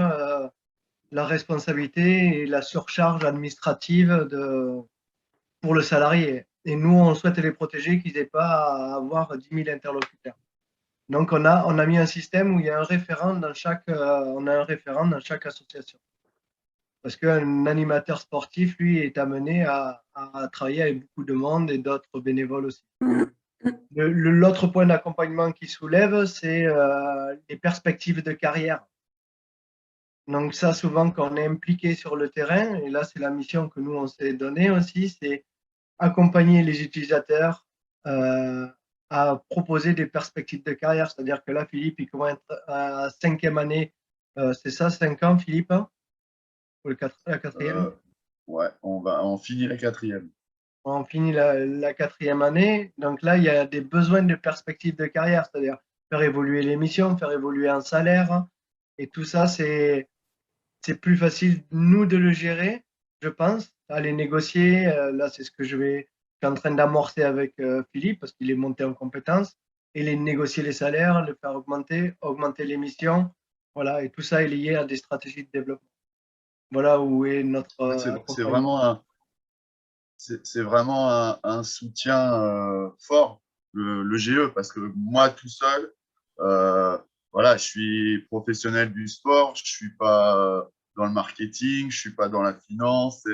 la responsabilité et la surcharge administrative pour le salarié. Et nous, on souhaite les protéger, qu'ils n'aient pas à avoir 10 000 interlocuteurs. Donc, on a mis un système où il y a un référent dans chaque association. Parce qu'un animateur sportif, lui, est amené à travailler avec beaucoup de monde et d'autres bénévoles aussi. L'autre point d'accompagnement qui soulève, c'est les perspectives de carrière. Donc ça, souvent, quand on est impliqué sur le terrain, et là, c'est la mission que nous, on s'est donnée aussi, c'est accompagner les utilisateurs à proposer des perspectives de carrière. C'est-à-dire que là, Philippe, il commence à 5e année. C'est ça, 5 ans, Philippe? Ou la 4e? Ouais, on finit la 4e. On finit la 4e année. Donc là, il y a des besoins de perspectives de carrière, c'est-à-dire faire évoluer les missions, faire évoluer un salaire. Et tout ça, c'est plus facile, nous, de le gérer, je pense, à les négocier. Là, c'est ce que je suis en train d'amorcer avec Philippe, parce qu'il est monté en compétences, et les négocier les salaires, le faire augmenter les missions. Voilà, et tout ça est lié à des stratégies de développement. Voilà où est notre... c'est vraiment un soutien fort, le GE, parce que moi, tout seul, voilà, je suis professionnel du sport, je ne suis pas dans le marketing, je ne suis pas dans la finance.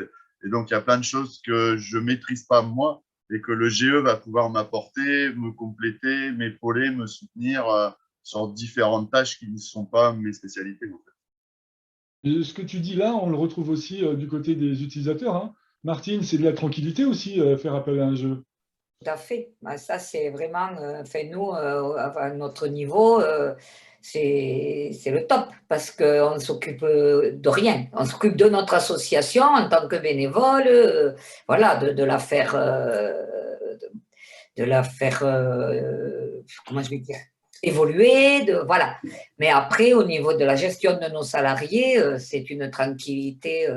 Et donc, il y a plein de choses que je ne maîtrise pas moi et que le GE va pouvoir m'apporter, me compléter, m'épauler, me soutenir sur différentes tâches qui ne sont pas mes spécialités. En fait. Et ce que tu dis là, on le retrouve aussi du côté des utilisateurs. Hein. Martine, c'est de la tranquillité aussi, faire appel à un jeu. Tout à fait. Ça, c'est vraiment, nous, à notre niveau, c'est le top parce qu'on ne s'occupe de rien. On s'occupe de notre association en tant que bénévole, voilà, de la faire, comment je vais dire, évoluer, voilà. Mais après, au niveau de la gestion de nos salariés, c'est une tranquillité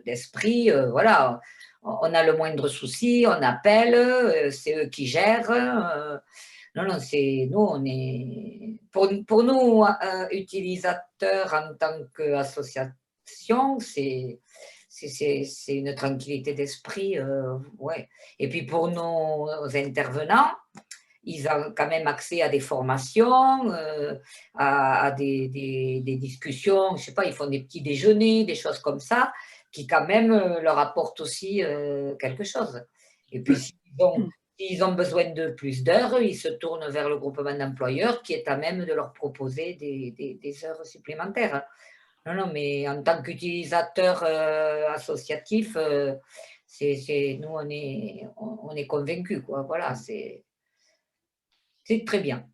d'esprit, voilà. On a le moindre souci, on appelle, c'est eux qui gèrent. Non, c'est nous, on est pour nous utilisateurs en tant qu'association, c'est une tranquillité d'esprit, ouais. Et puis pour nos intervenants, ils ont quand même accès à des formations, à des discussions, je sais pas, ils font des petits déjeuners, des choses comme ça, qui quand même leur apportent aussi quelque chose. Et puis, s'ils ont besoin de plus d'heures, ils se tournent vers le groupement d'employeurs qui est à même de leur proposer des heures supplémentaires. Non, mais en tant qu'utilisateur associatif, nous, on est convaincus, quoi. Voilà, c'est très bien.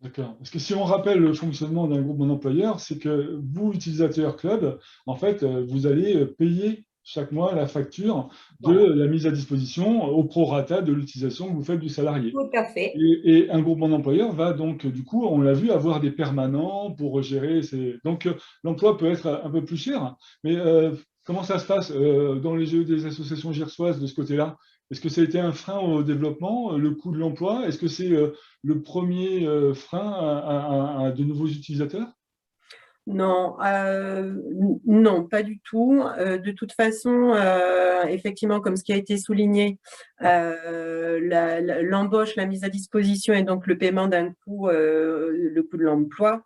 D'accord. Parce que si on rappelle le fonctionnement d'un groupement d'employeurs, c'est que vous, utilisateurs club, en fait, vous allez payer chaque mois la facture de la mise à disposition au prorata de l'utilisation que vous faites du salarié. Tout à fait. Et un groupement d'employeurs va donc, du coup, on l'a vu, avoir des permanents pour gérer. Donc, l'emploi peut être un peu plus cher. Mais comment ça se passe dans les jeux des associations gersoises de ce côté-là? Est-ce que ça a été un frein au développement, le coût de l'emploi? Est-ce que c'est le premier frein à de nouveaux utilisateurs? Non, non, pas du tout. De toute façon, effectivement, comme ce qui a été souligné, l'embauche, la mise à disposition et donc le paiement d'un coût, le coût de l'emploi,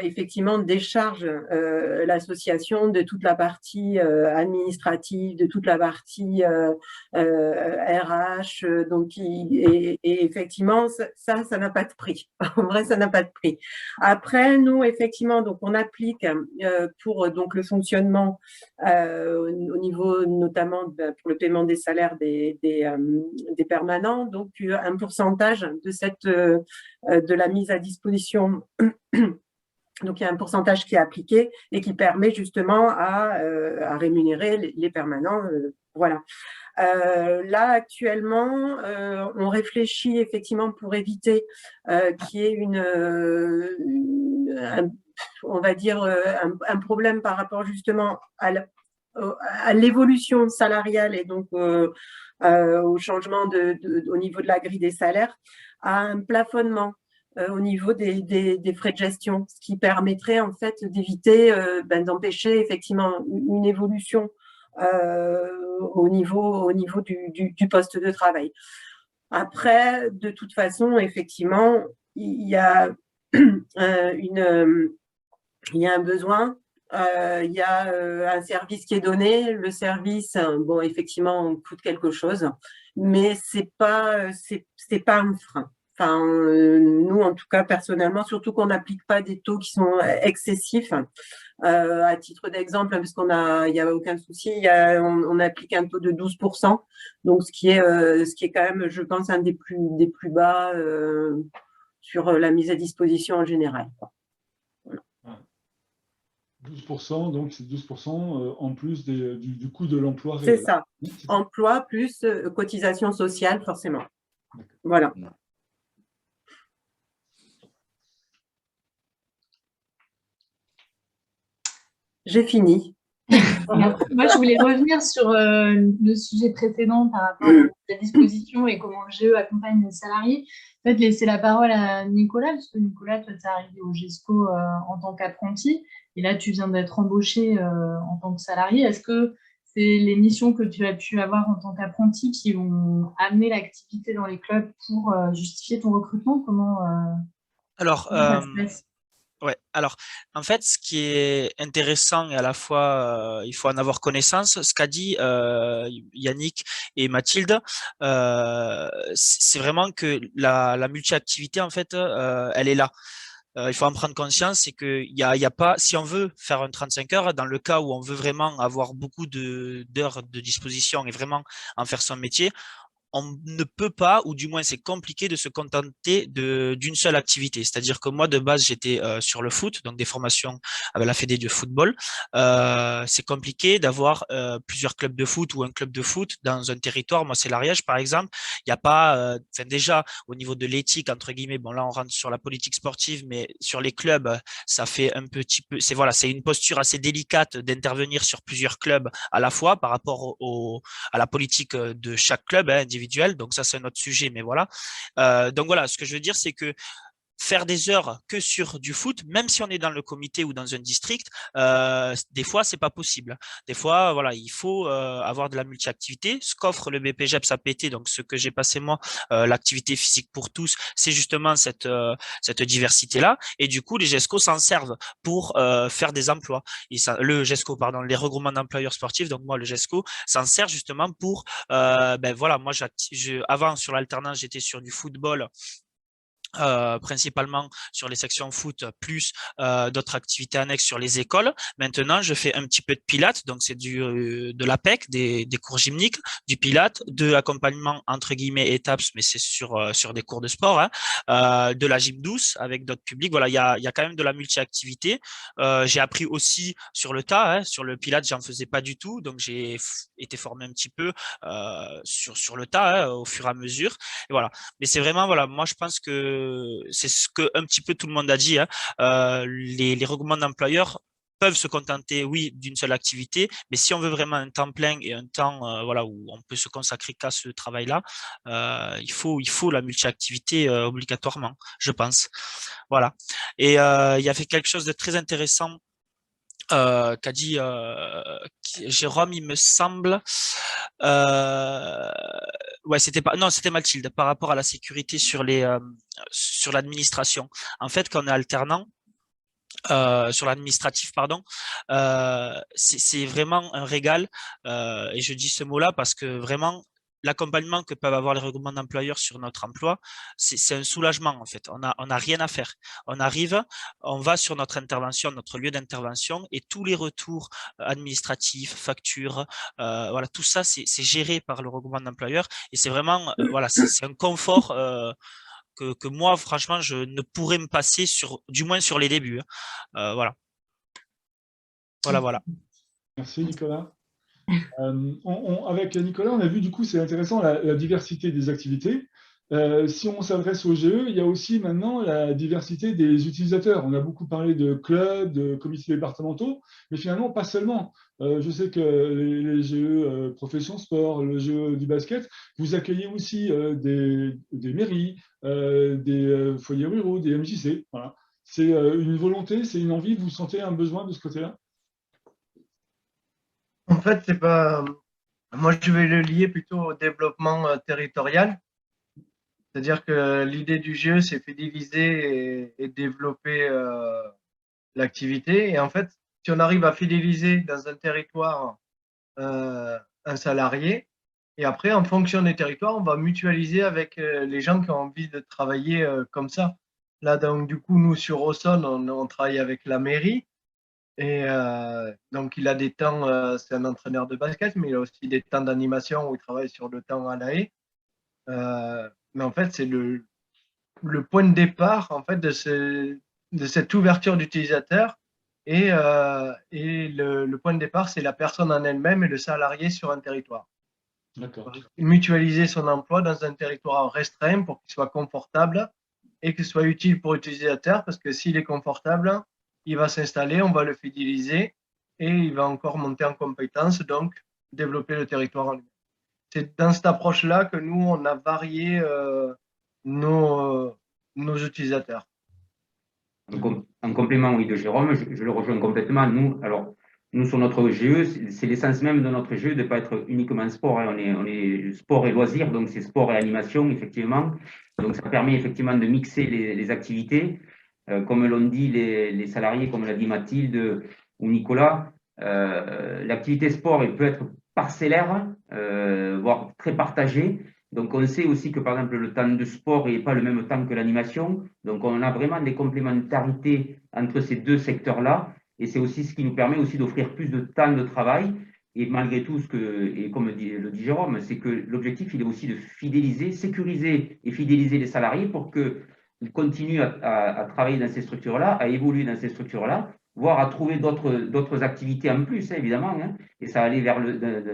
effectivement, décharge l'association de toute la partie administrative, de toute la partie RH. Donc, et effectivement, ça n'a pas de prix. En vrai, ça n'a pas de prix. Après, nous, effectivement, donc on applique pour donc le fonctionnement au niveau notamment pour le paiement des salaires des permanents, donc un pourcentage de la mise à disposition. Donc, il y a un pourcentage qui est appliqué et qui permet justement à rémunérer les permanents. Voilà. Là, actuellement, on réfléchit effectivement pour éviter qu'il y ait on va dire, un problème par rapport justement à l'évolution salariale et donc au changement au niveau de la grille des salaires, à un plafonnement au niveau des frais de gestion, ce qui permettrait en fait d'éviter, d'empêcher effectivement une évolution au niveau du poste de travail. Après, de toute façon, effectivement, il y a un besoin, il y a un service qui est donné. Le service, bon, effectivement, coûte quelque chose, mais c'est pas un frein. Enfin, nous, en tout cas, personnellement, surtout qu'on n'applique pas des taux qui sont excessifs. À titre d'exemple, parce il n'y a aucun souci, on applique un taux de 12%, donc ce qui est quand même, je pense, un des plus bas sur la mise à disposition en général. Voilà. 12%, donc c'est 12% en plus du coût de l'emploi réel. C'est ça, emploi plus cotisation sociale, forcément. Voilà. J'ai fini. Moi, je voulais revenir sur le sujet précédent par rapport à la disposition et comment le GE accompagne les salariés. En fait, laisser la parole à Nicolas, parce que Nicolas, toi, tu es arrivé au GESCO en tant qu'apprenti, et là, tu viens d'être embauché en tant que salarié. Est-ce que c'est les missions que tu as pu avoir en tant qu'apprenti qui ont amené l'activité dans les clubs pour justifier ton recrutement? Comment ça se passe? Ouais, alors en fait, ce qui est intéressant et à la fois il faut en avoir connaissance, ce qu'a dit Yannick et Mathilde, c'est vraiment que la multi-activité en fait, elle est là. Il faut en prendre conscience, c'est qu'il y a pas, si on veut faire un 35 heures, dans le cas où on veut vraiment avoir beaucoup d'heures de disposition et vraiment en faire son métier, on ne peut pas, ou du moins c'est compliqué de se contenter d'une seule activité. C'est-à-dire que moi, de base, j'étais sur le foot, donc des formations avec la Fédé de football. C'est compliqué d'avoir plusieurs clubs de foot ou un club de foot dans un territoire. Moi, c'est l'Ariège, par exemple. Il n'y a pas, déjà, au niveau de l'éthique, entre guillemets, bon, là, on rentre sur la politique sportive, mais sur les clubs, ça fait un petit peu, c'est une posture assez délicate d'intervenir sur plusieurs clubs à la fois par rapport à la politique de chaque club, individuel. Donc ça, c'est un autre sujet, mais voilà. Donc voilà, ce que je veux dire, c'est que faire des heures que sur du foot, même si on est dans le comité ou dans un district, des fois, c'est pas possible. Des fois, voilà, il faut avoir de la multi-activité. Ce qu'offre le BPGEPS APT, donc ce que j'ai passé moi, l'activité physique pour tous, c'est justement cette diversité-là. Et du coup, les GESCO s'en servent pour faire des emplois. Le GESCO, pardon, les regroupements d'employeurs sportifs, donc moi, le GESCO, s'en sert justement pour, voilà, moi, avant, sur l'alternance, j'étais sur du football, principalement sur les sections foot, plus d'autres activités annexes sur les écoles. Maintenant, je fais un petit peu de pilates, donc c'est de l'APEC, des cours gymniques, du pilates, de l'accompagnement entre guillemets ETAPS, mais c'est sur des cours de sport, de la gym douce avec d'autres publics. Voilà, il y a quand même de la multi-activité. J'ai appris aussi sur le tas, sur le pilates, j'en faisais pas du tout, donc j'ai été formé un petit peu sur le tas au fur et à mesure. Et voilà. Mais c'est vraiment, voilà, moi je pense que c'est ce que un petit peu tout le monde a dit, les regroupements d'employeurs peuvent se contenter, oui, d'une seule activité, mais si on veut vraiment un temps plein et un temps voilà, où on peut se consacrer qu'à ce travail-là, il faut la multi-activité obligatoirement, je pense. Voilà. Et il y avait quelque chose de très intéressant qu'a dit Jérôme, il me semble. Ouais, c'était pas, non, c'était Mathilde par rapport à la sécurité sur l'administration. En fait, quand on est alternant, sur l'administratif, pardon, c'est vraiment un régal. Et je dis ce mot-là parce que vraiment, l'accompagnement que peuvent avoir les regroupements d'employeurs sur notre emploi, c'est un soulagement en fait. On a rien à faire. On arrive, on va sur notre intervention, notre lieu d'intervention, et tous les retours administratifs, factures, voilà, tout ça, c'est géré par le regroupement d'employeurs, et c'est vraiment, voilà, c'est un confort. Que moi, franchement, je ne pourrais me passer, du moins sur les débuts. Voilà. Voilà. Merci Nicolas. Avec Nicolas, on a vu du coup, c'est intéressant, la diversité des activités. Si on s'adresse au GE, il y a aussi maintenant la diversité des utilisateurs. On a beaucoup parlé de clubs, de comités départementaux, mais finalement pas seulement. Je sais que les GE Profession Sport, le GE du basket, vous accueillez aussi des mairies, des foyers ruraux, des MJC. Voilà. C'est une volonté, c'est une envie, vous sentez un besoin de ce côté-là? En fait, c'est pas. Moi, je vais le lier plutôt au développement territorial. C'est-à-dire que l'idée du GE, c'est fidéliser et développer l'activité. Et en fait, si on arrive à fidéliser dans un territoire un salarié, et après, en fonction des territoires, on va mutualiser avec les gens qui ont envie de travailler comme ça. Là, donc, du coup, nous, sur Auxonne, on travaille avec la mairie. Et donc, il a des temps, c'est un entraîneur de basket, mais il a aussi des temps d'animation où il travaille sur le temps à la haie. Mais en fait, c'est le point de départ en fait, de cette ouverture d'utilisateur. Et le point de départ, c'est la personne en elle-même et le salarié sur un territoire. D'accord. Mutualiser son emploi dans un territoire restreint pour qu'il soit confortable et qu'il soit utile pour l'utilisateur, parce que s'il est confortable, il va s'installer, on va le fidéliser et il va encore monter en compétence, donc développer le territoire en lui. C'est dans cette approche-là que nous, on a varié nos utilisateurs. En complément, oui, de Jérôme, je le rejoins complètement. Nous, sur notre GE, c'est l'essence même de notre GE de ne pas être uniquement sport. Hein. On est sport et loisirs, donc c'est sport et animation, effectivement. Donc, ça permet effectivement de mixer les activités. Comme l'ont dit les salariés, comme l'a dit Mathilde ou Nicolas, l'activité sport elle peut être parcellaire, voire très partagée. Donc, on sait aussi que, par exemple, le temps de sport n'est pas le même temps que l'animation. Donc, on a vraiment des complémentarités entre ces deux secteurs-là. Et c'est aussi ce qui nous permet aussi d'offrir plus de temps de travail. Et malgré tout, et comme le dit Jérôme, c'est que l'objectif, il est aussi de fidéliser, sécuriser et fidéliser les salariés pour qu'ils continuent à travailler dans ces structures-là, à évoluer dans ces structures-là, voire à trouver d'autres activités en plus, hein, évidemment. Hein. Et ça allait vers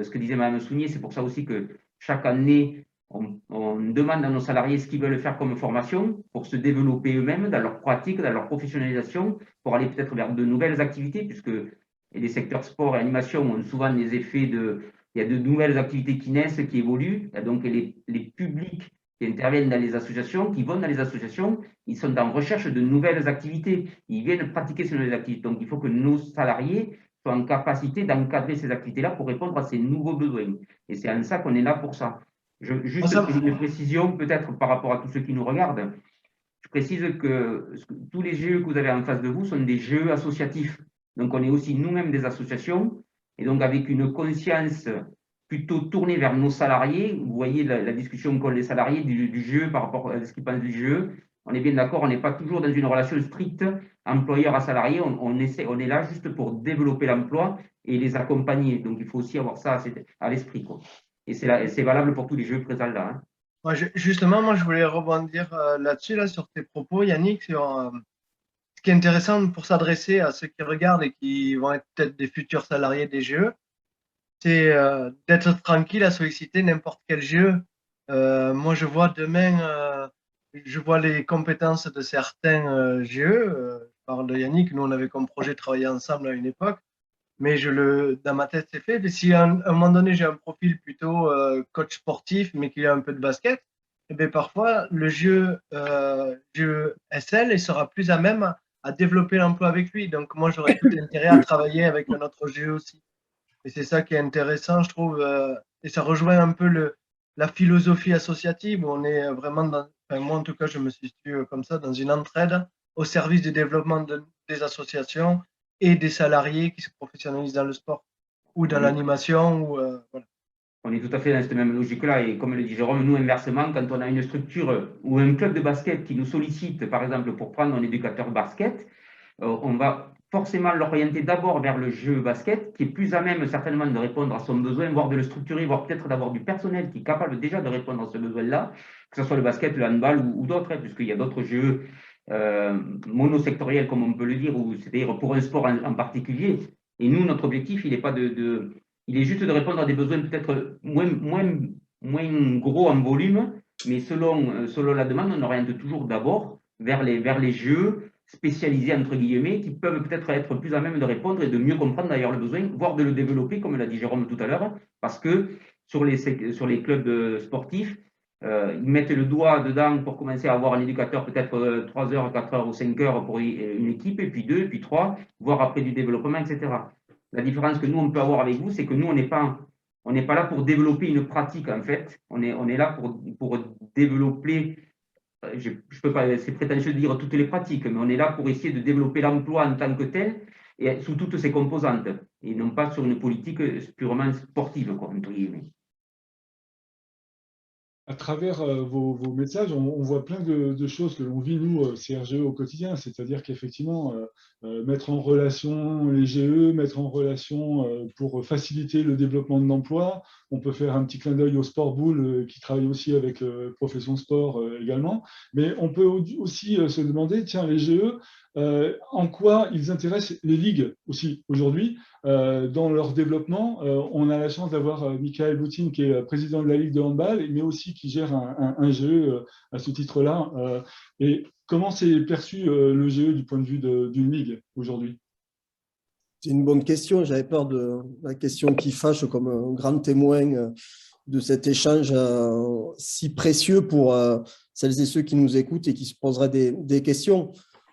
ce que disait Mme Sounier. C'est pour ça aussi que chaque année, on demande à nos salariés ce qu'ils veulent faire comme formation pour se développer eux-mêmes dans leur pratique, dans leur professionnalisation, pour aller peut-être vers de nouvelles activités, puisque les secteurs sport et animation ont souvent des effets il y a de nouvelles activités qui naissent, qui évoluent. Et donc, les publics qui interviennent dans les associations, qui vont dans les associations, ils sont en recherche de nouvelles activités. Ils viennent pratiquer ces nouvelles activités. Donc, il faut que nos salariés soient en capacité d'encadrer ces activités-là pour répondre à ces nouveaux besoins. Et c'est en ça qu'on est là pour ça. Juste une précision, peut-être par rapport à tous ceux qui nous regardent. Je précise que tous les GE que vous avez en face de vous sont des GE associatifs. Donc, on est aussi nous-mêmes des associations. Et donc, avec une conscience plutôt tournée vers nos salariés, vous voyez la discussion qu'ont les salariés du GE par rapport à ce qu'ils pensent du GE. On est bien d'accord, on n'est pas toujours dans une relation stricte employeur à salarié. On est là juste pour développer l'emploi et les accompagner. Donc, il faut aussi avoir ça à l'esprit, quoi. Et c'est valable pour tous les jeux présents là. Hein. Ouais, justement, moi, je voulais rebondir là-dessus, là, sur tes propos, Yannick, sur ce qui est intéressant pour s'adresser à ceux qui regardent et qui vont être peut-être des futurs salariés des GE, c'est d'être tranquille à solliciter n'importe quel GE. Moi, je vois demain, je vois les compétences de certains GE. Je parle de Yannick, nous on avait comme projet de travailler ensemble à une époque, mais dans ma tête c'est fait. Mais si à un moment donné j'ai un profil plutôt coach sportif, mais qu'il a un peu de basket, et bien parfois le jeu SL il sera plus à même à développer l'emploi avec lui. Donc moi j'aurais tout intérêt à travailler avec un autre jeu aussi. Et c'est ça qui est intéressant, je trouve, et ça rejoint un peu la philosophie associative où on est vraiment dans, enfin, moi en tout cas je me situe comme ça, dans une entraide au service du développement des associations et des salariés qui se professionnalisent dans le sport ou dans l'animation. Voilà. On est tout à fait dans cette même logique-là. Et comme le dit Jérôme, nous, inversement, quand on a une structure ou un club de basket qui nous sollicite, par exemple, pour prendre un éducateur basket, on va forcément l'orienter d'abord vers le jeu basket, qui est plus à même certainement de répondre à son besoin, voire de le structurer, voire peut-être d'avoir du personnel qui est capable déjà de répondre à ce besoin-là, que ce soit le basket, le handball ou d'autres, puisqu'il y a d'autres jeux monosectoriels, comme on peut le dire, c'est-à-dire pour un sport en particulier. Et nous, notre objectif, il n'est pas il est juste de répondre à des besoins peut-être moins gros en volume, mais selon la demande, on oriente toujours d'abord vers les jeux spécialisés, entre guillemets, qui peuvent peut-être être plus à même de répondre et de mieux comprendre d'ailleurs le besoin, voire de le développer, comme l'a dit Jérôme tout à l'heure, parce que sur les clubs sportifs, ils mettent le doigt dedans pour commencer à avoir un éducateur peut-être 3 heures, 4 heures ou 5 heures pour une équipe, et puis 2, puis 3, voire après du développement, etc. La différence que nous, on peut avoir avec vous, c'est que nous, on n'est pas là pour développer une pratique, en fait. On est là pour développer, je peux pas, c'est prétentieux de dire toutes les pratiques, mais on est là pour essayer de développer l'emploi en tant que tel, et sous toutes ses composantes, et non pas sur une politique purement sportive, quoi, entre guillemets. À travers vos messages, on voit plein de choses que l'on vit, nous, CRGE, au quotidien. C'est-à-dire qu'effectivement, mettre en relation les GE, mettre en relation pour faciliter le développement de l'emploi. On peut faire un petit clin d'œil au Sport Boule, qui travaille aussi avec Profession Sport également. Mais on peut aussi se demander, tiens, les GE, en quoi ils intéressent les ligues aussi aujourd'hui dans leur développement. On a la chance d'avoir Michael Boutine, qui est président de la Ligue de handball, mais aussi qui gère un GE à ce titre-là. Et comment s'est perçu le GE du point de vue d'une ligue aujourd'hui? C'est une bonne question. J'avais peur de la question qui fâche comme un grand témoin de cet échange si précieux pour celles et ceux qui nous écoutent et qui se poseraient des questions.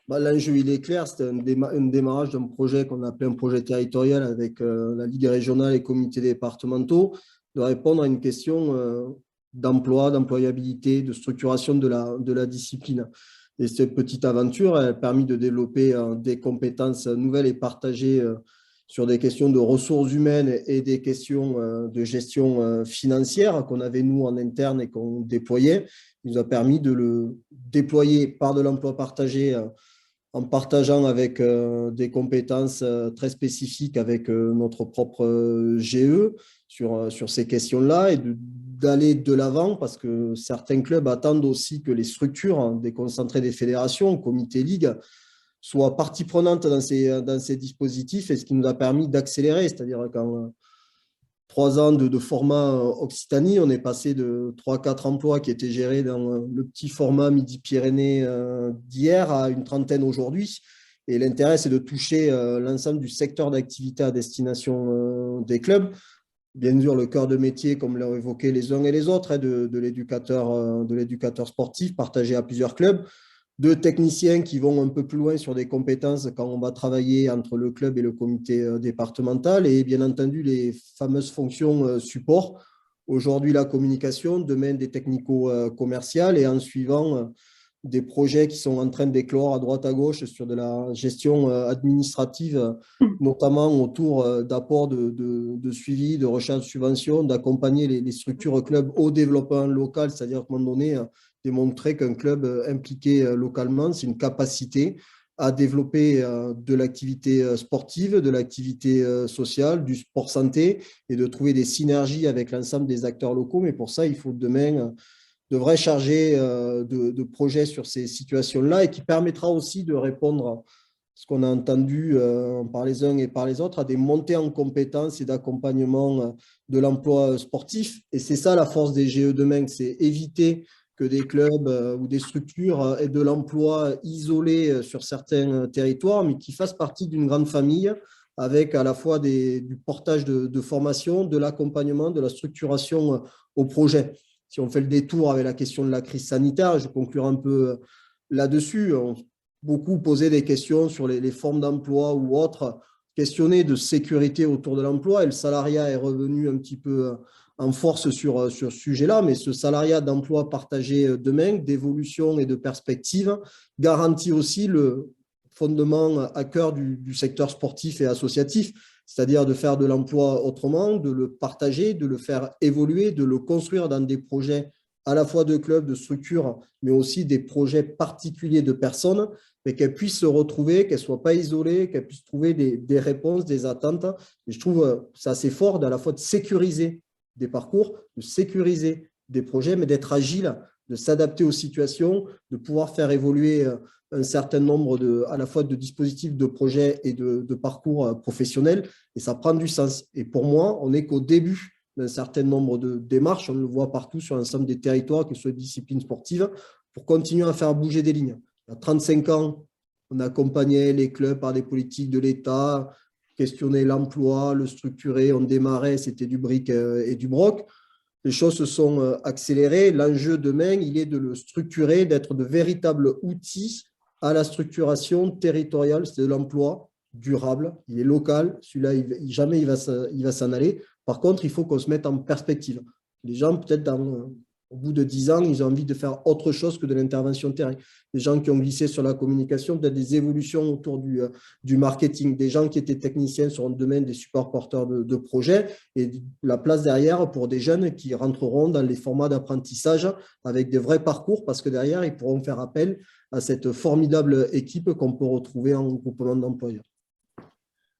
L'enjeu, il est clair, c'est un démarrage d'un projet qu'on appelait un projet territorial avec la Ligue régionale et les comités départementaux, de répondre à une question d'emploi, d'employabilité, de structuration de la discipline. Et cette petite aventure, elle a permis de développer des compétences nouvelles et partagées sur des questions de ressources humaines et des questions de gestion financière qu'on avait nous en interne et qu'on déployait. Il nous a permis de le déployer par de l'emploi partagé en partageant avec des compétences très spécifiques avec notre propre GE sur ces questions-là et d'aller de l'avant parce que certains clubs attendent aussi que les structures déconcentrées des fédérations, comités ligues, soient partie prenante dans ces dispositifs et ce qui nous a permis d'accélérer, c'est-à-dire qu'en 3 ans de format Occitanie, on est passé de 3-4 emplois qui étaient gérés dans le petit format Midi-Pyrénées d'hier à une trentaine aujourd'hui. Et l'intérêt, c'est de toucher l'ensemble du secteur d'activité à destination des clubs. Bien sûr, le cœur de métier, comme l'ont évoqué les uns et les autres, de l'éducateur sportif partagé à plusieurs clubs, de techniciens qui vont un peu plus loin sur des compétences quand on va travailler entre le club et le comité départemental et bien entendu les fameuses fonctions support. Aujourd'hui, la communication, demain des technico-commerciales et en suivant des projets qui sont en train d'éclore à droite à gauche sur de la gestion administrative, notamment autour d'apports de suivi, de recherche de subventions, d'accompagner les structures clubs au développement local, c'est-à-dire à un moment donné, démontrer qu'un club impliqué localement, c'est une capacité à développer de l'activité sportive, de l'activité sociale, du sport santé et de trouver des synergies avec l'ensemble des acteurs locaux. Mais pour ça, il faut demain de vrais chargés de projets sur ces situations-là et qui permettra aussi de répondre à ce qu'on a entendu par les uns et par les autres, à des montées en compétences et d'accompagnement de l'emploi sportif. Et c'est ça la force des GE demain, c'est éviter que des clubs ou des structures aient de l'emploi isolé sur certains territoires, mais qui fassent partie d'une grande famille avec à la fois du portage de formation, de l'accompagnement, de la structuration au projet. Si on fait le détour avec la question de la crise sanitaire, je conclurai un peu là-dessus. Beaucoup posaient des questions sur les formes d'emploi ou autres, questionner de sécurité autour de l'emploi, et le salariat est revenu un petit peu en force sur ce sujet-là, mais ce salariat d'emploi partagé demain, d'évolution et de perspective, garantit aussi le fondement à cœur du secteur sportif et associatif, c'est-à-dire de faire de l'emploi autrement, de le partager, de le faire évoluer, de le construire dans des projets à la fois de clubs, de structures, mais aussi des projets particuliers de personnes, mais qu'elles puissent se retrouver, qu'elles ne soient pas isolées, qu'elles puissent trouver des réponses, des attentes. Et je trouve c'est assez fort à la fois de sécuriser des parcours, de sécuriser des projets, mais d'être agile, de s'adapter aux situations, de pouvoir faire évoluer un certain nombre à la fois de dispositifs, de projets et de parcours professionnels. Et ça prend du sens. Et pour moi, on n'est qu'au début d'un certain nombre de démarches, on le voit partout sur l'ensemble des territoires, que ce soit des disciplines sportives, pour continuer à faire bouger des lignes. Il y a 35 ans, on accompagnait les clubs par des politiques de l'État, questionner l'emploi, le structurer, on démarrait, c'était du bric et du broc. Les choses se sont accélérées. L'enjeu demain, il est de le structurer, d'être de véritables outils à la structuration territoriale, c'est de l'emploi durable, il est local, celui-là, jamais il va s'en aller. Par contre, il faut qu'on se mette en perspective. Les gens, peut-être au bout de 10 ans, ils ont envie de faire autre chose que de l'intervention terrain. Des gens qui ont glissé sur la communication, peut-être des évolutions autour du marketing, des gens qui étaient techniciens sur un domaine des supports porteurs de projets, et la place derrière pour des jeunes qui rentreront dans les formats d'apprentissage avec des vrais parcours, parce que derrière, ils pourront faire appel à cette formidable équipe qu'on peut retrouver en groupement d'employeurs.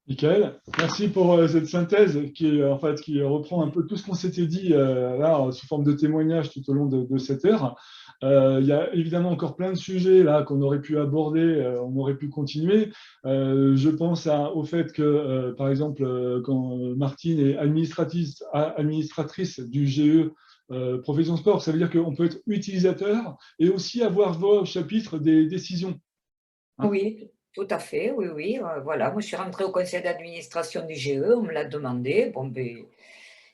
Michael, merci pour cette synthèse qui reprend un peu tout ce qu'on s'était dit là sous forme de témoignage tout au long de cette heure. Il y a évidemment encore plein de sujets là qu'on aurait pu aborder, on aurait pu continuer. Je pense au fait que, par exemple, quand Martine est administratrice du GE Profession Sport, ça veut dire qu'on peut être utilisateur et aussi avoir voix au chapitre des décisions. Hein? Oui. Tout à fait, oui. Voilà, moi je suis rentrée au conseil d'administration du GE, on me l'a demandé. Bon, ben,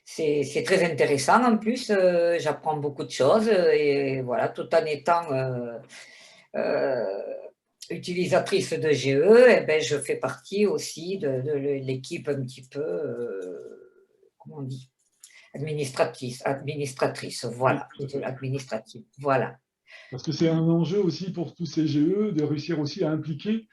c'est très intéressant en plus, j'apprends beaucoup de choses et voilà, tout en étant utilisatrice de GE, eh ben, je fais partie aussi de l'équipe un petit peu, comment on dit, administratrice, voilà, administrative, voilà. Parce que c'est un enjeu aussi pour tous ces GE de réussir aussi à impliquer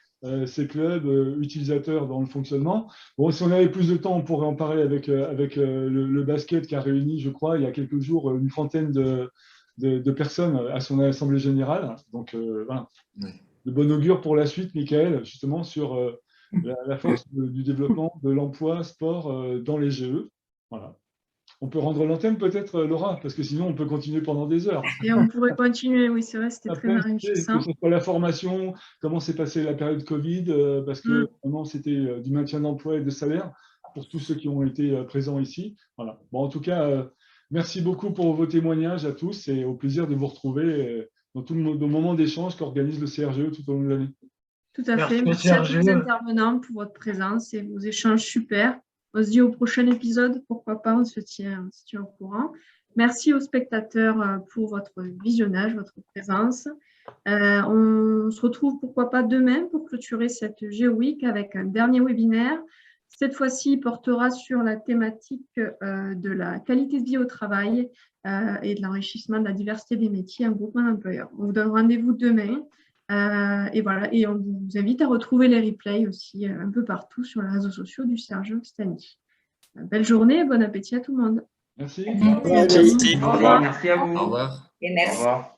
ces clubs utilisateurs dans le fonctionnement. Bon, si on avait plus de temps, on pourrait en parler avec le basket qui a réuni, je crois, il y a quelques jours, une trentaine de personnes à son assemblée générale. Donc, voilà. Oui. De bon augure pour la suite, Michael, justement, sur la force du développement de l'emploi sport dans les GE. Voilà. On peut rendre l'antenne peut-être, Laura, parce que sinon on peut continuer pendant des heures. Et on pourrait continuer, oui, c'est vrai, c'était très enrichissant. Que ce soit la formation, comment s'est passée la période Covid, parce que vraiment c'était du maintien d'emploi et de salaire pour tous ceux qui ont été présents ici. Voilà. Bon, en tout cas, merci beaucoup pour vos témoignages à tous et au plaisir de vous retrouver dans tous nos moments d'échange qu'organise le CRGE tout au long de l'année. Tout à fait. Merci à tous les intervenants pour votre présence et vos échanges super. On se dit au prochain épisode, pourquoi pas, on se tient au courant. Merci aux spectateurs pour votre visionnage, votre présence. On se retrouve pourquoi pas demain pour clôturer cette GeoWeek avec un dernier webinaire. Cette fois-ci, il portera sur la thématique de la qualité de vie au travail et de l'enrichissement de la diversité des métiers en groupement d'employeurs. On vous donne rendez-vous demain. Et voilà, et on vous invite à retrouver les replays aussi un peu partout sur les réseaux sociaux du Sergio Occitanie. Belle journée et bon appétit à tout le monde. Merci. Merci. Au revoir. Merci à vous. Au revoir. Et merci. Au revoir.